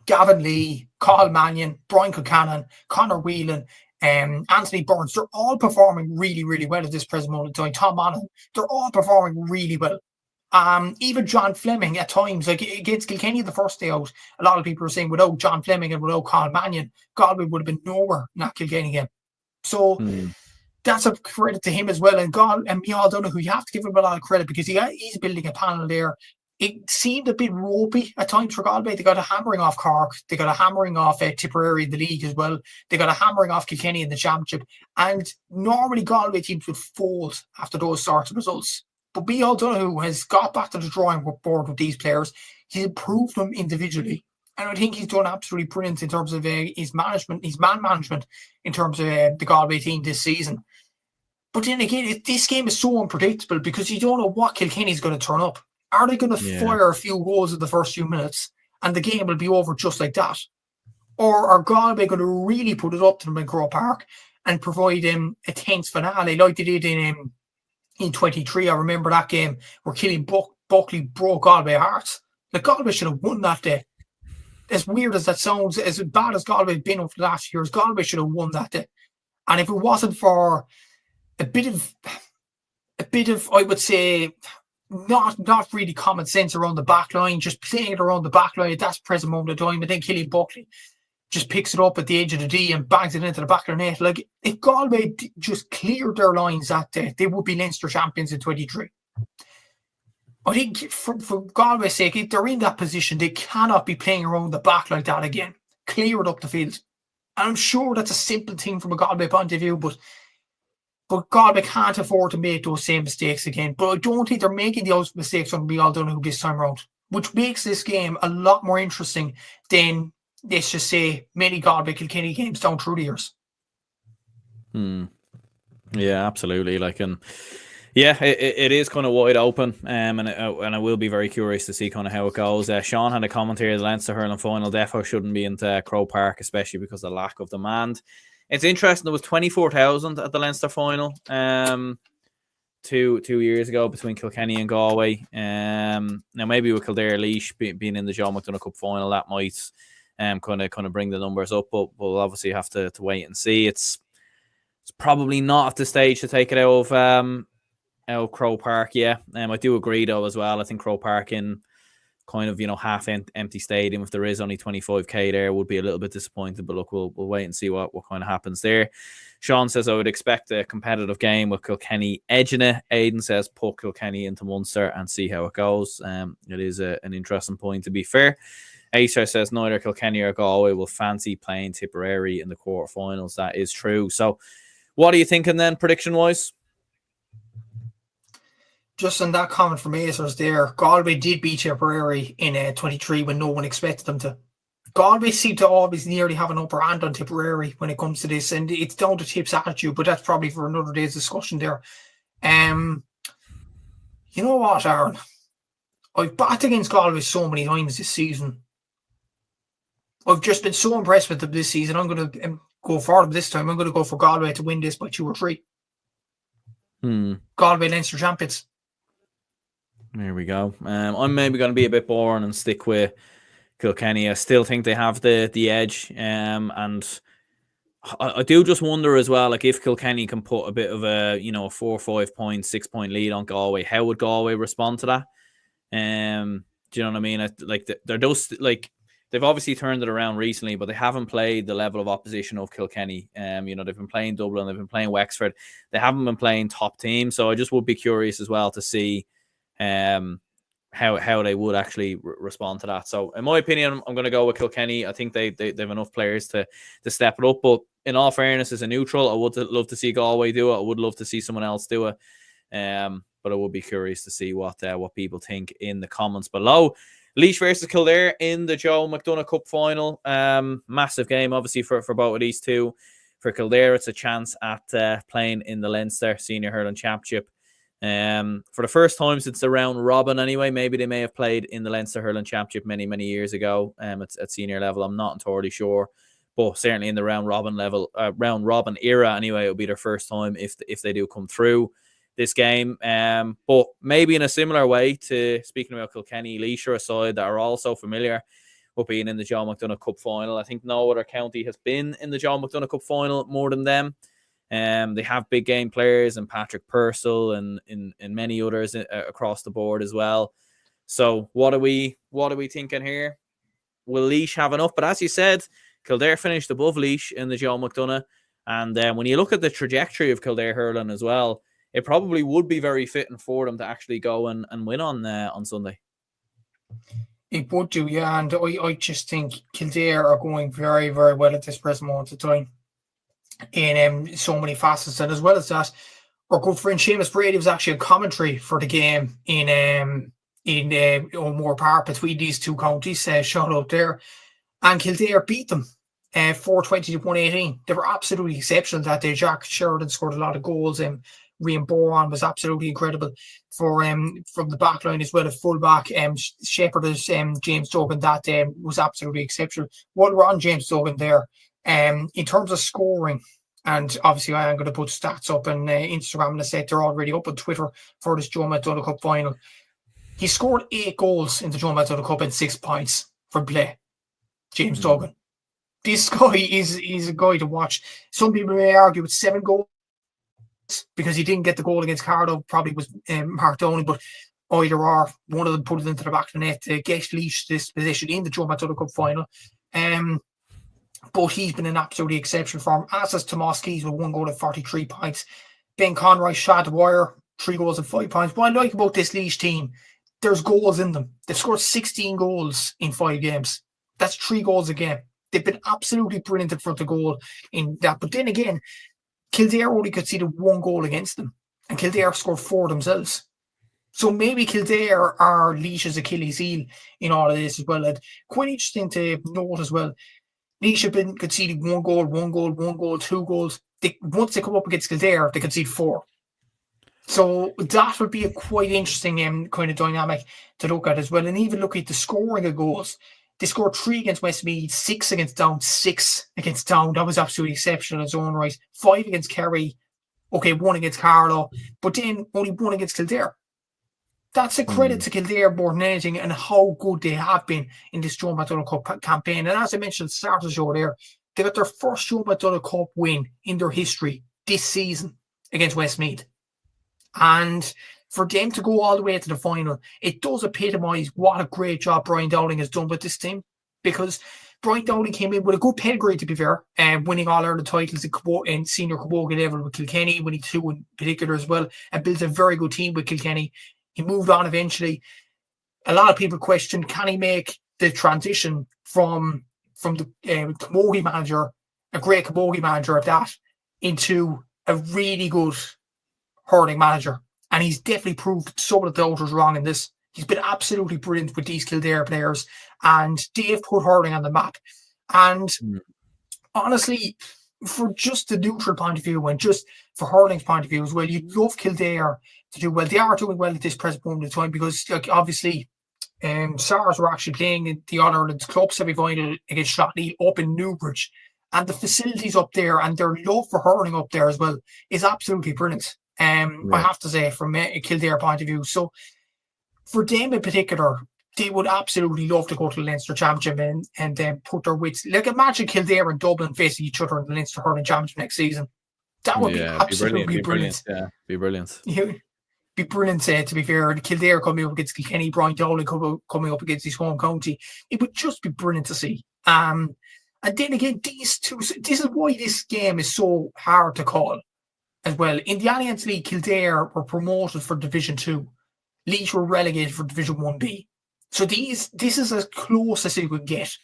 Gavin Lee, Cathal Mannion, Brian Concannon, Conor Whelan, Anthony Burns. They're all performing really, really well at this present moment in time. Tom Monaghan. They're all performing really well. Even John Fleming at times, like against Kilkenny the first day out, a lot of people are saying without John Fleming and without Cathal Mannion, Galway would have been nowhere in that Kilkenny game. So that's a credit to him as well. And Micheál Donoghue, you have to give him a lot of credit because he's building a panel there. It seemed a bit ropey at times for Galway. They got a hammering off Cork. They got a hammering off Tipperary in the league as well. They got a hammering off Kilkenny in the championship. And normally Galway teams would fold after those sorts of results. But Micheál Donoghue has got back to the drawing board with these players. He's improved them individually. And I think he's done absolutely brilliant in terms of his management, his man management in terms of the Galway team this season. But then again, this game is so unpredictable because you don't know what Kilkenny's going to turn up. Are they going to fire a few goals in the first few minutes and the game will be over just like that? Or are Galway going to really put it up to them in Croke Park and provide them a tense finale like they did in 23? I remember that game where Killian Buckley broke Galway hearts. Like, Galway should have won that day. As weird as that sounds, as bad as Galway has been over the last few years, Galway should have won that day. And if it wasn't for a bit of, I would say, not really common sense around the back line, just playing it around the back line at that present moment of time, and then Killian Buckley just picks it up at the edge of the D and bangs it into the back of the net. Like, if Galway just cleared their lines that day, they would be Leinster champions in 23. I think for Galway's sake, if they're in that position, they cannot be playing around the back like that again. Clear it up the field. And I'm sure that's a simple thing from a Galway point of view, but Galway can't afford to make those same mistakes again. But I don't think they're making those mistakes on Micheál Donoghue this time around, which makes this game a lot more interesting than, let's just say, many Galway Kilkenny games down through the years. Yeah, absolutely. It is kind of wide open, and I will be very curious to see kind of how it goes. Sean had a comment here: the Leinster hurling final defo shouldn't be into Croke Park, especially because of the lack of demand. It's interesting. There was 24,000 at the Leinster final 2 years ago between Kilkenny and Galway. Now maybe with Kildare Laois being in the John McDonagh Cup final, that might kind of bring the numbers up, but we'll obviously have to wait and see. It's probably not at the stage to take it out of Croke Park. Yeah, I do agree though as well. I think Croke Park in kind of half empty stadium, if there is only 25k there, would be a little bit disappointed. But look, we'll wait and see what kind of happens there. Sean says I would expect a competitive game with Kilkenny edging it. Aidan says put Kilkenny into Munster and see how it goes. It is an interesting point, to be fair. Acer says neither Kilkenny or Galway will fancy playing Tipperary in the quarterfinals. That is true. So what are you thinking then, prediction-wise? Just on that comment from Acers there, Galway did beat Tipperary in 23 when no one expected them to. Galway seem to always nearly have an upper hand on Tipperary when it comes to this, and it's down to Tip's attitude, but that's probably for another day's discussion there. You know what, Aaron? I've backed against Galway so many times this season. I've just been so impressed with them this season. I'm going to go for them this time. I'm going to go for Galway to win this by 2 or 3. Galway Leinster champions. There we go. I'm maybe going to be a bit boring and stick with Kilkenny. I still think they have the edge. And I do just wonder as well, like if Kilkenny can put a bit of a 4 or 5 point, 6 point lead on Galway, how would Galway respond to that? Do you know what I mean? They're just like, they've obviously turned it around recently, but they haven't played the level of opposition of Kilkenny. They've been playing Dublin, they've been playing Wexford. They haven't been playing top teams. So I just would be curious as well to see how how they would actually respond to that. So in my opinion, I'm going to go with Kilkenny. I think they have enough players to step it up. But in all fairness, as a neutral, I would love to see Galway do it. I would love to see someone else do it. But I would be curious to see what people think in the comments below. Laois versus Kildare in the Joe McDonagh Cup final. Massive game, obviously, for both of these two. For Kildare, it's a chance at playing in the Leinster Senior Hurling Championship. For the first time since the round robin anyway. Maybe they may have played in the Leinster Hurling Championship many years ago at senior level. I'm not entirely sure, but certainly in the round robin era anyway, it'll be their first time if they do come through this game. But maybe in a similar way to speaking about Kilkenny, Laois are a side that are also familiar with being in the John McDonagh Cup final. I think no other county has been in the John McDonagh Cup final more than them. They have big game players and Patrick Purcell and many others across the board as well. So what are we thinking here? Will Laois have enough? But as you said, Kildare finished above Laois in the John McDonagh, and when you look at the trajectory of Kildare hurling as well, it probably would be very fitting for them to actually go and win on Sunday. It would do, yeah, and I just think Kildare are going very, very well at this present moment of time in so many facets, and as well as that, our good friend Seamus Brady was actually a commentary for the game in O'Moore Park between these two counties. Shout out there, and Kildare beat them 420 to 118. They were absolutely exceptional that day. Jack Sheridan scored a lot of goals, and Rian Boran was absolutely incredible for from the back line as well as fullback. Shepherd as James Duggan that day was absolutely exceptional. While we're on James Duggan there, in terms of scoring, and obviously I am going to put stats up on Instagram and I said they're already up on Twitter for this Joe McDonagh Cup final. He scored 8 goals in the Joe McDonagh Cup and 6 points from play. James Duggan. This guy is a guy to watch. Some people may argue it's 7 goals because he didn't get the goal against Cardo, probably was Mark Downey, but either or, one of them put it into the back of the net to get Laois this position in the Joe McDonagh Cup final. But he's been an absolutely exceptional form, as is Tomas Keys with 1 goal and 43 points. Ben Conroy shot the wire, 3 goals and 5 points. What I like about this Laois team, there's goals in them. They've scored 16 goals in 5 games. That's 3 goals a game. They've been absolutely brilliant in front of goal in that. But then again, Kildare only conceded 1 goal against them, and Kildare scored 4 themselves. So maybe Kildare are Laois's Achilles heel in all of this as well. And quite interesting to note as well, Laois have been conceding 1 goal, 2 goals. Once they come up against Kildare, they concede 4. So that would be a quite interesting kind of dynamic to look at as well. And even look at the scoring of goals. They scored 3 against Westmeath, 6 against Down, 6 against Down. That was absolutely exceptional in its own right. 5 against Kerry. Okay, 1 against Carlow. But then only 1 against Kildare. That's a credit to Kildare more than anything and how good they have been in this Joe McDonagh Cup campaign. And as I mentioned at the start of the show there, they got their first Joe McDonagh Cup win in their history this season against Westmeath. And for them to go all the way to the final, it does epitomise what a great job Brian Dowling has done with this team. Because Brian Dowling came in with a good pedigree, to be fair, and winning all Ireland titles in senior camogie level with Kilkenny, winning 2 in particular as well, and built a very good team with Kilkenny. He moved on eventually. A lot of people question, can he make the transition from the camogie manager, a great camogie manager at that, into a really good hurling manager? And he's definitely proved some of the doubters wrong in this. He's been absolutely brilliant with these Kildare players, and they've put hurling on the map. And honestly, for just the neutral point of view and just for hurling's point of view as well, you'd love Kildare to do well. They are doing well at this present moment in time because, obviously, SARS were actually playing in the All-Ireland Club semi-final against Shotney up in Newbridge. And the facilities up there and their love for hurling up there as well is absolutely brilliant. I have to say, from a Kildare point of view. So, for them in particular, they would absolutely love to go to the Leinster Championship and then put their wits. Like, imagine Kildare and Dublin facing each other in the Leinster Hurling Championship next season. That would be absolutely brilliant. Yeah, be brilliant. Be brilliant, to be fair. Kildare coming up against Kilkenny, Brian Dowling coming up against his home county. It would just be brilliant to see. And then again, these two, this is why this game is so hard to call as well. In the Alliance League, Kildare were promoted for Division 2. Laois were relegated for Division 1B. So this is as close as you could get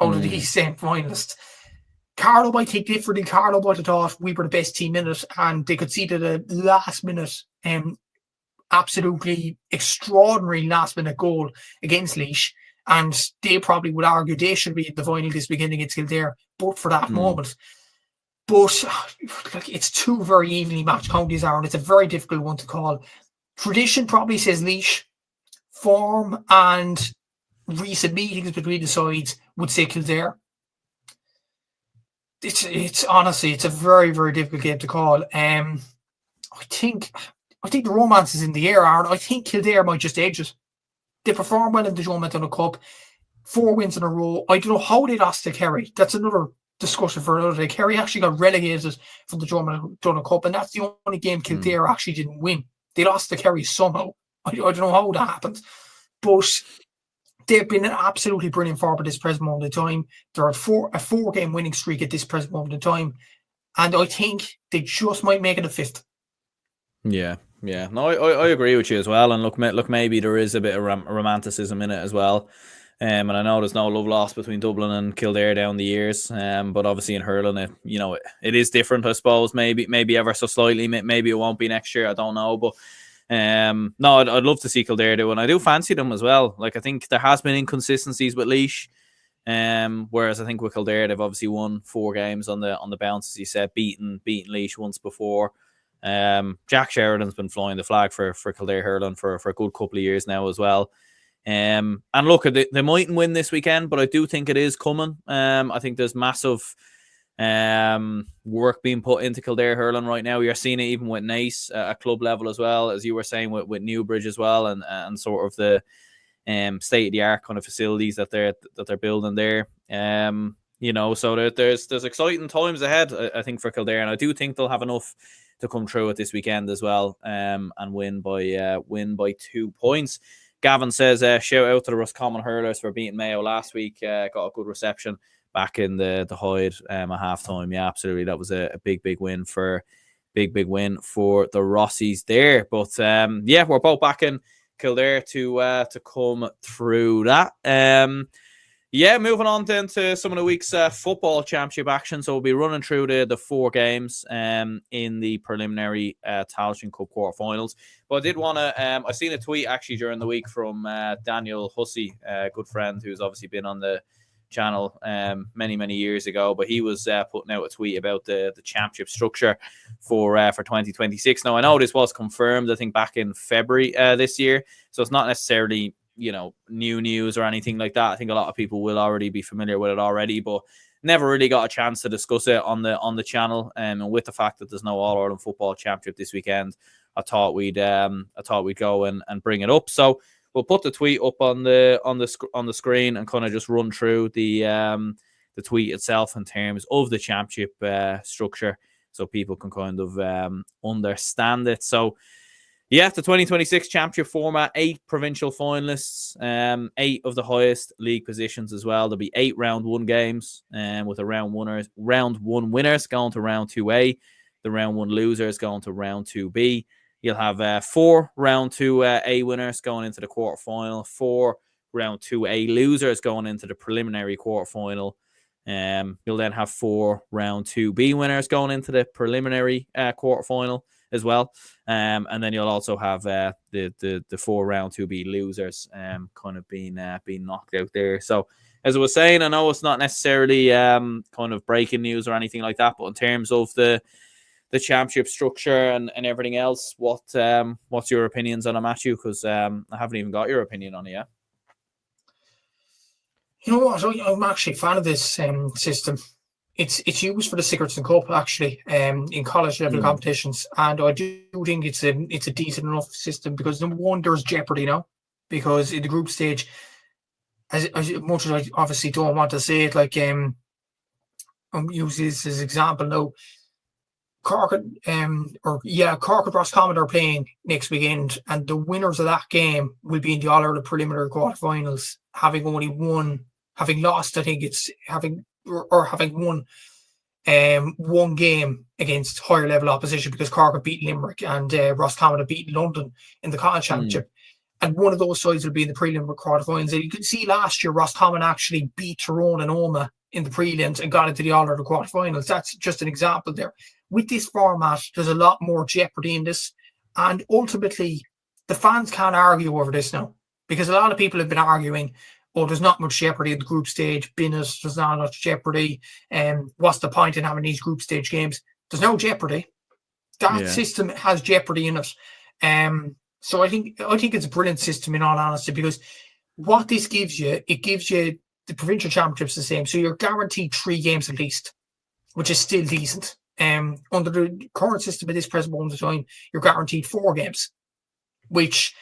out of these finalists. Carlow, I think differently. Carlow might have thought we were the best team in it, and they conceded a last-minute, absolutely extraordinary last-minute goal against Laois, and they probably would argue they should be in the final this weekend against Kildare, but for that moment. But like, it's two very evenly matched counties, Aaron. It's a very difficult one to call. Tradition probably says Laois. Form and recent meetings between the sides would say Kildare. It's honestly, it's a very, very difficult game to call. I think the romance is in the air, Aaron. I think Kildare might just edge it. They perform well in the Joe McDonagh Cup. 4 wins in a row. I don't know how they lost to Kerry. That's another discussion for another day. Kerry actually got relegated from the Joe McDonagh Cup, and that's the only game Kildare actually didn't win. They lost to Kerry somehow. I don't know how that happened. But they've been absolutely brilliant forward at this present moment in time. They're a 4-game winning streak at this present moment in time. And I think they just might make it a 5th. Yeah. No, I agree with you as well. And look, maybe there is a bit of romanticism in it as well. And I know there's no love lost between Dublin and Kildare down the years. But obviously in hurling, it is different, I suppose. Maybe ever so slightly. Maybe it won't be next year. I don't know. But no, I'd love to see Kildare do, and I do fancy them as well. Like, I think there has been inconsistencies with Laois, whereas I think with Kildare they've obviously won 4 games on the bounce, as you said, beaten Laois once before. Jack Sheridan's been flying the flag for Kildare hurling for a good couple of years now as well. And look, they mightn't win this weekend, but I do think it is coming. I think there's massive work being put into Kildare hurling right now. You're seeing it even with Naas at club level as well, as you were saying with Newbridge as well, and sort of the state of the art kind of facilities that they're building there. So there's exciting times ahead, I think, for Kildare, and I do think they'll have enough to come through at this weekend as well, and win by 2 points. Gavin says, shout out to the Roscommon hurlers for beating Mayo last week. Got a good reception back in the Hyde at halftime. Yeah, absolutely. That was a big win for the Rossies there. But we're both back in Kildare to come through that. Moving on then to some of the week's football championship action. So we'll be running through the 4 games in the preliminary Tailteann Cup quarterfinals. But I did want to, I seen a tweet actually during the week from Daniel Hussey, a good friend who's obviously been on the channel many years ago, but he was putting out a tweet about the championship structure for 2026. Now, I know this was confirmed, I think, back in February this year, so it's not necessarily new news or anything like that. I think a lot of people will already be familiar with it already, but never really got a chance to discuss it on the channel. And with the fact that there's no All-Ireland Football Championship this weekend, I thought we'd go and bring it up. So we'll put the tweet up on the screen and kind of just run through the tweet itself in terms of the championship structure, so people can kind of understand it. So, yeah, the 2026 championship format, 8 provincial finalists, 8 of the highest league positions as well. There'll be 8 round 1 games, with the round 1 winners going to round 2A, the round 1 losers going to round 2B. You'll have 4 round 2A winners going into the quarterfinal, 4 round 2A losers going into the preliminary quarterfinal. You'll then have 4 round 2B winners going into the preliminary quarterfinal as well. And then you'll also have the 4 round 2B losers kind of being knocked out there. So, as I was saying, I know it's not necessarily kind of breaking news or anything like that, but in terms of the championship structure and everything else, what's your opinions on it, Matthew? Because I haven't even got your opinion on it yet. You know what? I'm actually a fan of this system. It's used for the Sigerson Cup actually, in college level competitions, and I do think it's a decent enough system because, number one, there's jeopardy now, because in the group stage, as much as I obviously don't want to say it, like I'm using this as an example now. Cork and Roscommon are playing next weekend, and the winners of that game will be in the All-Ireland preliminary quarterfinals, having lost, I think it's having won one game against higher level opposition, because Cork have beaten Limerick and Roscommon have beaten London in the college championship. and one of those sides will be in the prelim or quarterfinals. And you can see last year Roscommon actually beat Tyrone and Oma in the prelims and got into the All Ireland quarterfinals. That's just an example there. With this format, there's a lot more jeopardy in this, and ultimately the fans can't argue over this now, because a lot of people have been arguing, oh, there's not much jeopardy at the group stage, there's not much jeopardy, and what's the point in having these group stage games? There's no jeopardy. That system has jeopardy in it. So I think it's a brilliant system, in all honesty, because what this gives you, it gives you the provincial championships the same. So you're guaranteed 3 games at least, which is still decent. Under the current system at this present moment of time, you're guaranteed 4 games, which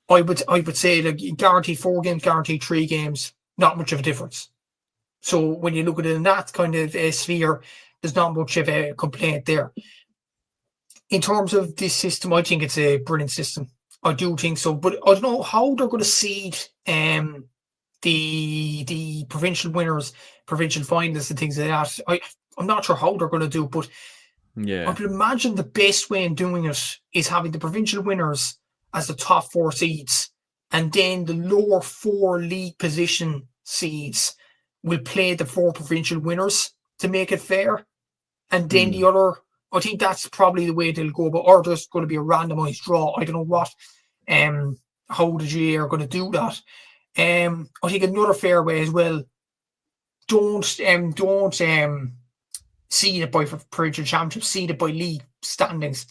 I would say, like, guaranteed 4 games, guaranteed 3 games, not much of a difference. So when you look at it in that kind of sphere, there's not much of a complaint there. In terms of this system, I think it's a brilliant system. I do think so, but I don't know how they're going to seed the provincial winners, provincial finalists, and things like that. I'm not sure how they're going to do it, but I can imagine the best way in doing it is having the provincial winners as the top 4 seeds, and then the lower 4 league position seeds will play the 4 provincial winners to make it fair, and then the other. I think that's probably the way they'll go about, or there's going to be a randomised draw. I don't know how the GA are going to do that. I think another fair way as well, don't seed it by provincial championship, seed it by league standings,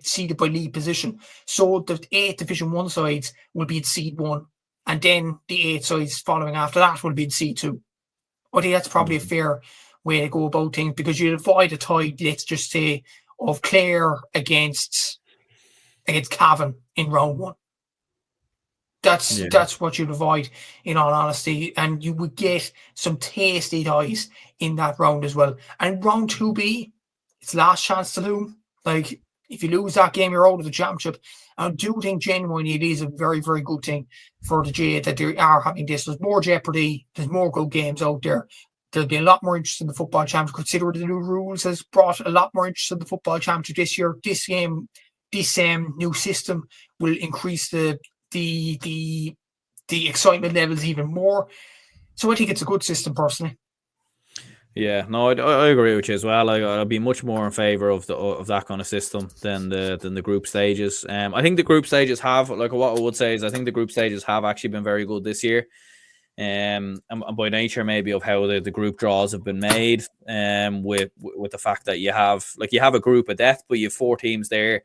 seed it by league position. So the 8 Division 1 sides will be in seed 1, and then the 8 sides following after that will be in seed 2. I think that's probably a fair way to go about things, because you'll avoid a tie, let's just say, of Clare against Cavan in round 1. That's what you'd avoid, in all honesty, and you would get some tasty ties in that round as well. And round 2B, it's last chance to lose. Like, if you lose that game, you're out of the championship. I do think genuinely it is a very, very good thing for the GA that they are having this. There's more jeopardy, there's more good games out there. There'll be a lot more interest in the football championship. Consider the new rules has brought a lot more interest in the football championship this year. This new system will increase the excitement levels even more. So I think it's a good system, personally. Yeah, no, I agree with you as well. I'd be much more in favour of that kind of system than the group stages. I think the group stages have, like, what I would say is, I think the group stages have actually been very good this year. And by nature maybe of how the group draws have been made, with the fact that you have a group of death, but you have 4 teams there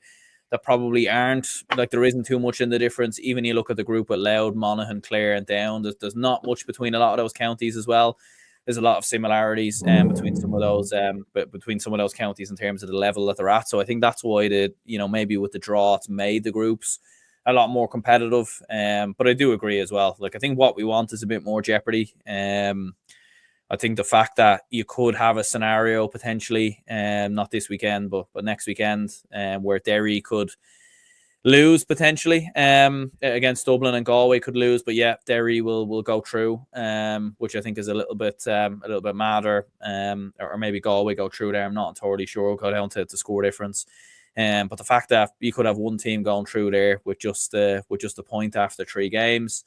that probably aren't, like, there isn't too much in the difference. Even you look at the group at Louth, Monaghan, Clare and Down, there's not much between a lot of those counties as well. There's a lot of similarities between some of those counties in terms of the level that they're at. So I think that's why maybe with the draw it's made the groups a lot more competitive. But I do agree as well. Like, I think what we want is a bit more jeopardy. I think the fact that you could have a scenario potentially, not this weekend, but next weekend, where Derry could lose potentially against Dublin, and Galway could lose, but yeah, Derry will go through, which I think is a little bit madder, or maybe Galway go through there. I'm not entirely sure. Go down to score difference. But the fact that you could have one team going through there with just a point after 3 games,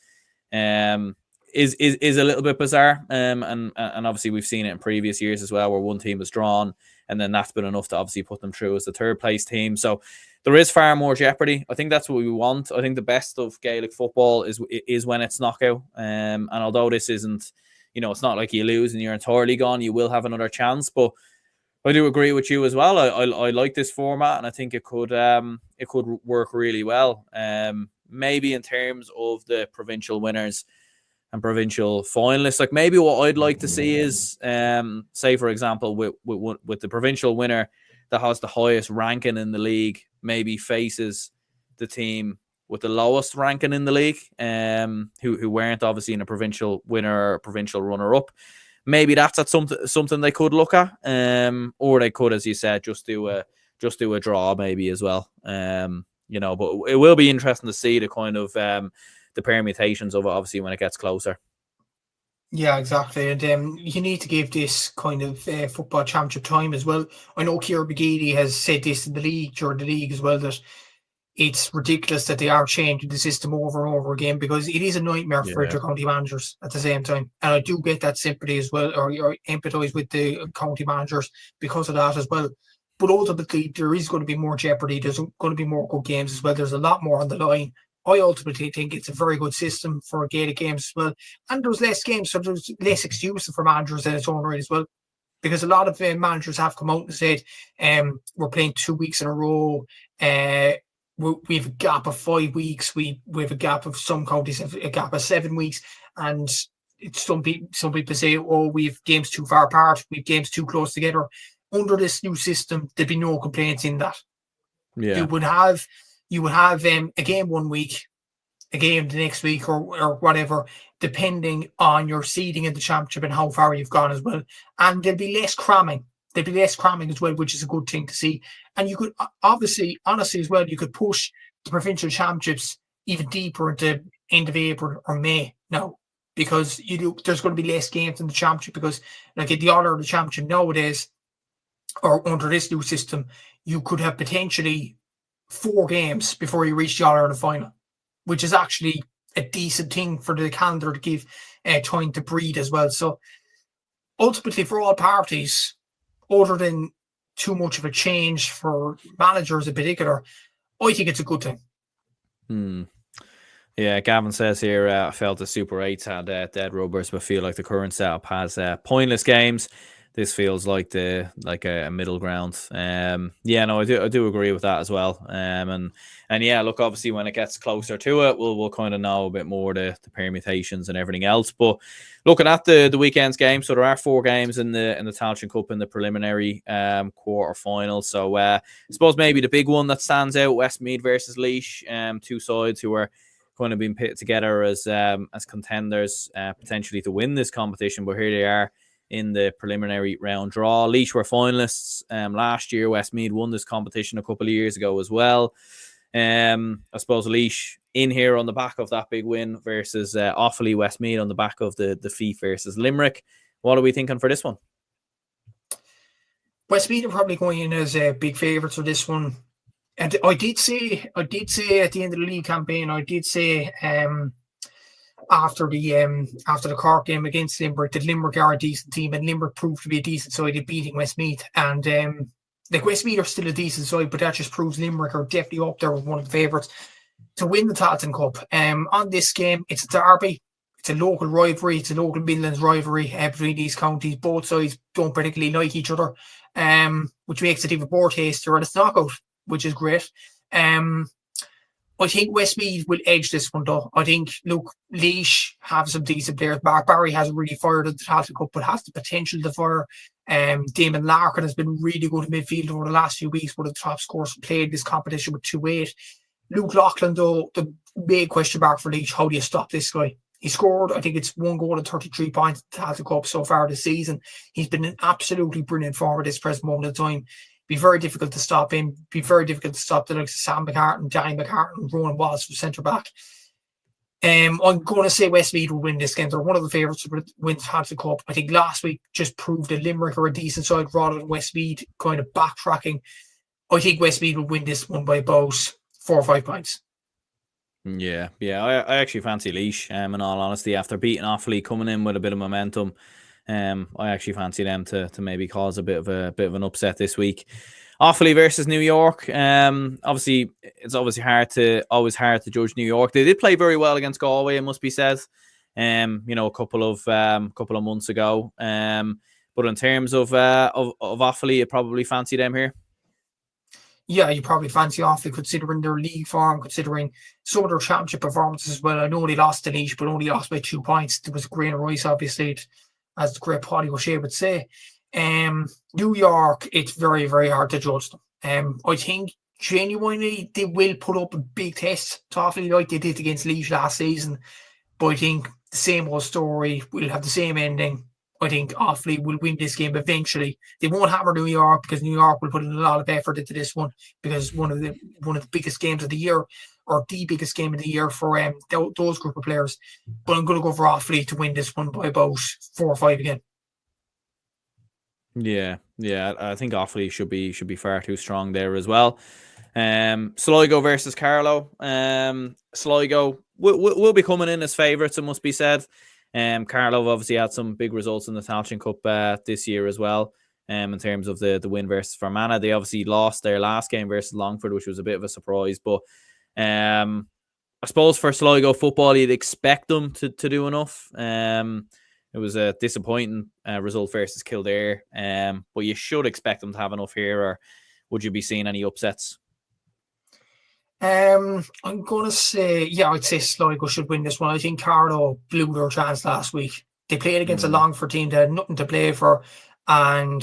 is a little bit bizarre. And obviously we've seen it in previous years as well, where one team is drawn, and then that's been enough to obviously put them through as the 3rd place team. So there is far more jeopardy. I think that's what we want. I think the best of Gaelic football is when it's knockout. And although this isn't, it's not like you lose and you're entirely gone, you will have another chance. But I do agree with you as well. I like this format, and I think it could work really well. Maybe in terms of the provincial winners and provincial finalists, like, maybe what I'd like to see is, say for example, with the provincial winner that has the highest ranking in the league, maybe faces the team with the lowest ranking in the league, who weren't obviously in a provincial winner or provincial runner up. Maybe that's something they could look at, or they could, as you said, just do a draw maybe as well. But it will be interesting to see the kind of the permutations of it, obviously, when it gets closer. Yeah, exactly. And you need to give this kind of football championship time as well. I know Ciara Begidi has said this in the league, during the league as well, that it's ridiculous that they are changing the system over and over again, because it is a nightmare for Yeah. inter-county managers at the same time. And I do get that sympathy as well, or empathise with the county managers because of that as well. But ultimately, there is going to be more jeopardy. There's going to be more good games as well. There's a lot more on the line. I ultimately think it's a very good system for Gaelic games as well. And there's less games, so there's less excuses for managers in its own right as well. Because a lot of managers have come out and said, we're playing 2 weeks in a row. We have a gap of 5 weeks. We have a gap of, some counties have a gap of 7 weeks. And some people say, oh, we have games too far apart. We have games too close together. Under this new system, there'd be no complaints in that. Yeah. You would have a game 1 week, a game the next week, or whatever, depending on your seeding in the championship and how far you've gone as well. And there'll be less cramming. There'll be less cramming as well, which is a good thing to see. And you could honestly as well, you could push the provincial championships even deeper into end of April or May now, because there's going to be less games in the championship, because like at the All Ireland Championship nowadays, or under this new system, you could have potentially 4 games before you reach the All Ireland final, which is actually a decent thing for the calendar to give time to breathe as well. So ultimately, for all parties, other than too much of a change for managers in particular, I think it's a good thing. Yeah, Gavin says here, I felt the Super 8s had dead rubbers, but feel like the current setup has pointless games. This feels like a middle ground. Yeah, no, I do agree with that as well. And yeah, look, obviously when it gets closer to it, we'll kind of know a bit more the permutations and everything else. But looking at the weekend's game, so there are 4 games in the Tailteann Cup in the preliminary quarter final. So I suppose maybe the big one that stands out, Westmeath versus Laois, 2 sides who are kind of being put together as contenders potentially to win this competition, but here they are in the preliminary round draw. Laois were finalists last year. Westmeath won this competition a couple of years ago as well. I suppose Laois in here on the back of that big win versus Offaly. Westmeath on the back of the defeat versus Limerick. What are we thinking for this one? Westmeath are probably going in as big favourites for this one. And I did say at the end of the league campaign, I did say after the Cork game against Limerick that Limerick are a decent team, and Limerick proved to be a decent side in beating Westmeath. And like Westmeath are still a decent side, but that just proves Limerick are definitely up there with one of the favourites to win the Tailteann Cup. On this game, it's a derby. It's a local rivalry. It's a local Midlands rivalry between these counties. Both sides don't particularly like each other, which makes it even more tastier. And it's knockout, which is great. I think Westmeath will edge this one though. I think, look, Laois have some decent players. Mark Barry hasn't really fired at the Tailteann Cup, but has the potential to fire. Damon Larkin has been really good in midfield over the last few weeks, one of the top scorers played this competition with 2-8. Luke Loughlin, though, the big question mark for Laois, how do you stop this guy? He scored, I think it's 1 goal and 33 points at the Tailteann Cup so far this season. He's been in absolutely brilliant form at this present moment of time. Be very difficult to stop him. Be very difficult to stop the likes of Sam McCartan, Danny McCartan, Ronan Wallace from centre back. I'm going to say Westmeath will win this game. They're one of the favourites to win the Tailteann Cup. I think last week just proved that Limerick are a decent side rather than Westmeath kind of backtracking. I think Westmeath will win this one by about 4 or 5 points. Yeah. I actually fancy Laois, in all honesty, after beating Offaly, coming in with a bit of momentum. I actually fancy them to maybe cause a bit of an upset this week. Offaly versus New York. Obviously, it's always hard to judge New York. They did play very well against Galway, it must be said. A couple of months ago. But in terms of Offaly, you probably fancy them here. Yeah, you probably fancy Offaly considering their league form, considering some of their championship performances as well. I know they lost to Laois, but only lost by 2 points. There was a grain of rice, obviously, as the great Paddy O'Shea would say. New York, it's very, very hard to judge them. I think genuinely they will put up a big test to Offaly like they did against Laois last season. But I think the same old story will have the same ending. I think Offaly will win this game eventually. They won't hammer New York because New York will put in a lot of effort into this one, because one of the biggest games of the year, or the biggest game of the year for those group of players. But I'm going to go for Offaly to win this one by about 4 or 5 again. Yeah, I think Offaly should be far too strong there as well. Sligo versus Carlow. Sligo will be coming in as favourites, it must be said. Carlow obviously had some big results in the Tailteann Cup this year as well. In terms of the win versus Fermanagh, they obviously lost their last game versus Longford, which was a bit of a surprise. But I suppose for Sligo football, you'd expect them to do enough. It was a disappointing result versus Kildare, but you should expect them to have enough here, or would you be seeing any upsets? I'm going to say, I'd say Sligo should win this one. I think Carlow blew their chance last week. They played against a Longford team that had nothing to play for, and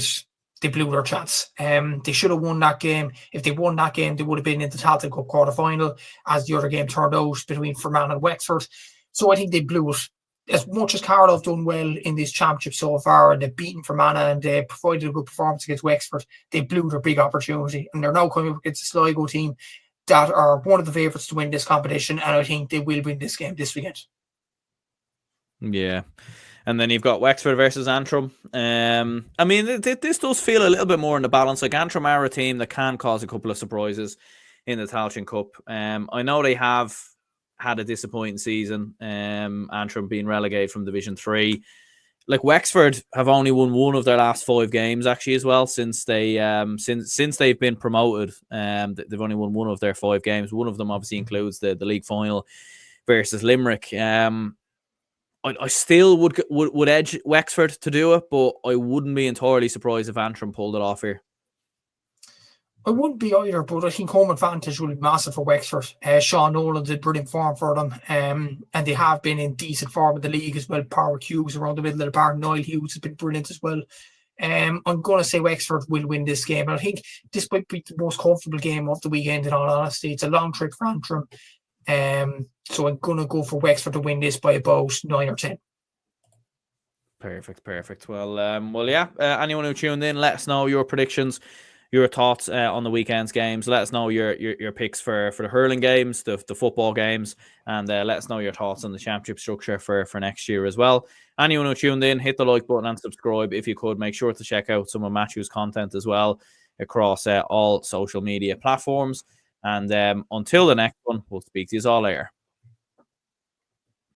they blew their chance. They should have won that game. If they won that game, they would have been in the Tailteann Cup quarter-final, as the other game turned out between Fermanagh and Wexford. So I think they blew it. As much as Carlow have done well in this championship so far, and they've beaten Fermanagh and they provided a good performance against Wexford, they blew their big opportunity. And they're now coming up against a Sligo team that are one of the favourites to win this competition, and I think they will win this game this weekend. Yeah. And then you've got Wexford versus Antrim. I mean, this does feel a little bit more in the balance. Like, Antrim are a team that can cause a couple of surprises in the Tailteann Cup. I know they have had a disappointing season, Antrim being relegated from Division 3. Like, Wexford have only won one of their last 5 games actually as well since they've been promoted. They've only won one of their 5 games. One of them obviously includes the league final versus Limerick. I still would edge Wexford to do it, but I wouldn't be entirely surprised if Antrim pulled it off here. I wouldn't be either, but I think home advantage will be massive for Wexford. Sean Nolan's in brilliant form for them, and they have been in decent form in the league as well. Power Hughes around the middle of the park. Niall Hughes has been brilliant as well. I'm going to say Wexford will win this game. And I think this might be the most comfortable game of the weekend, in all honesty. It's a long trip for Antrim. So I'm going to go for Wexford to win this by about 9 or 10. Perfect. Well, yeah. Anyone who tuned in, let us know your predictions, your thoughts on the weekend's games. Let us know your picks for the hurling games, the football games, and let us know your thoughts on the championship structure for next year as well. Anyone who tuned in, hit the like button and subscribe if you could. Make sure to check out some of Matthew's content as well across all social media platforms. And until the next one, we'll speak to you all later.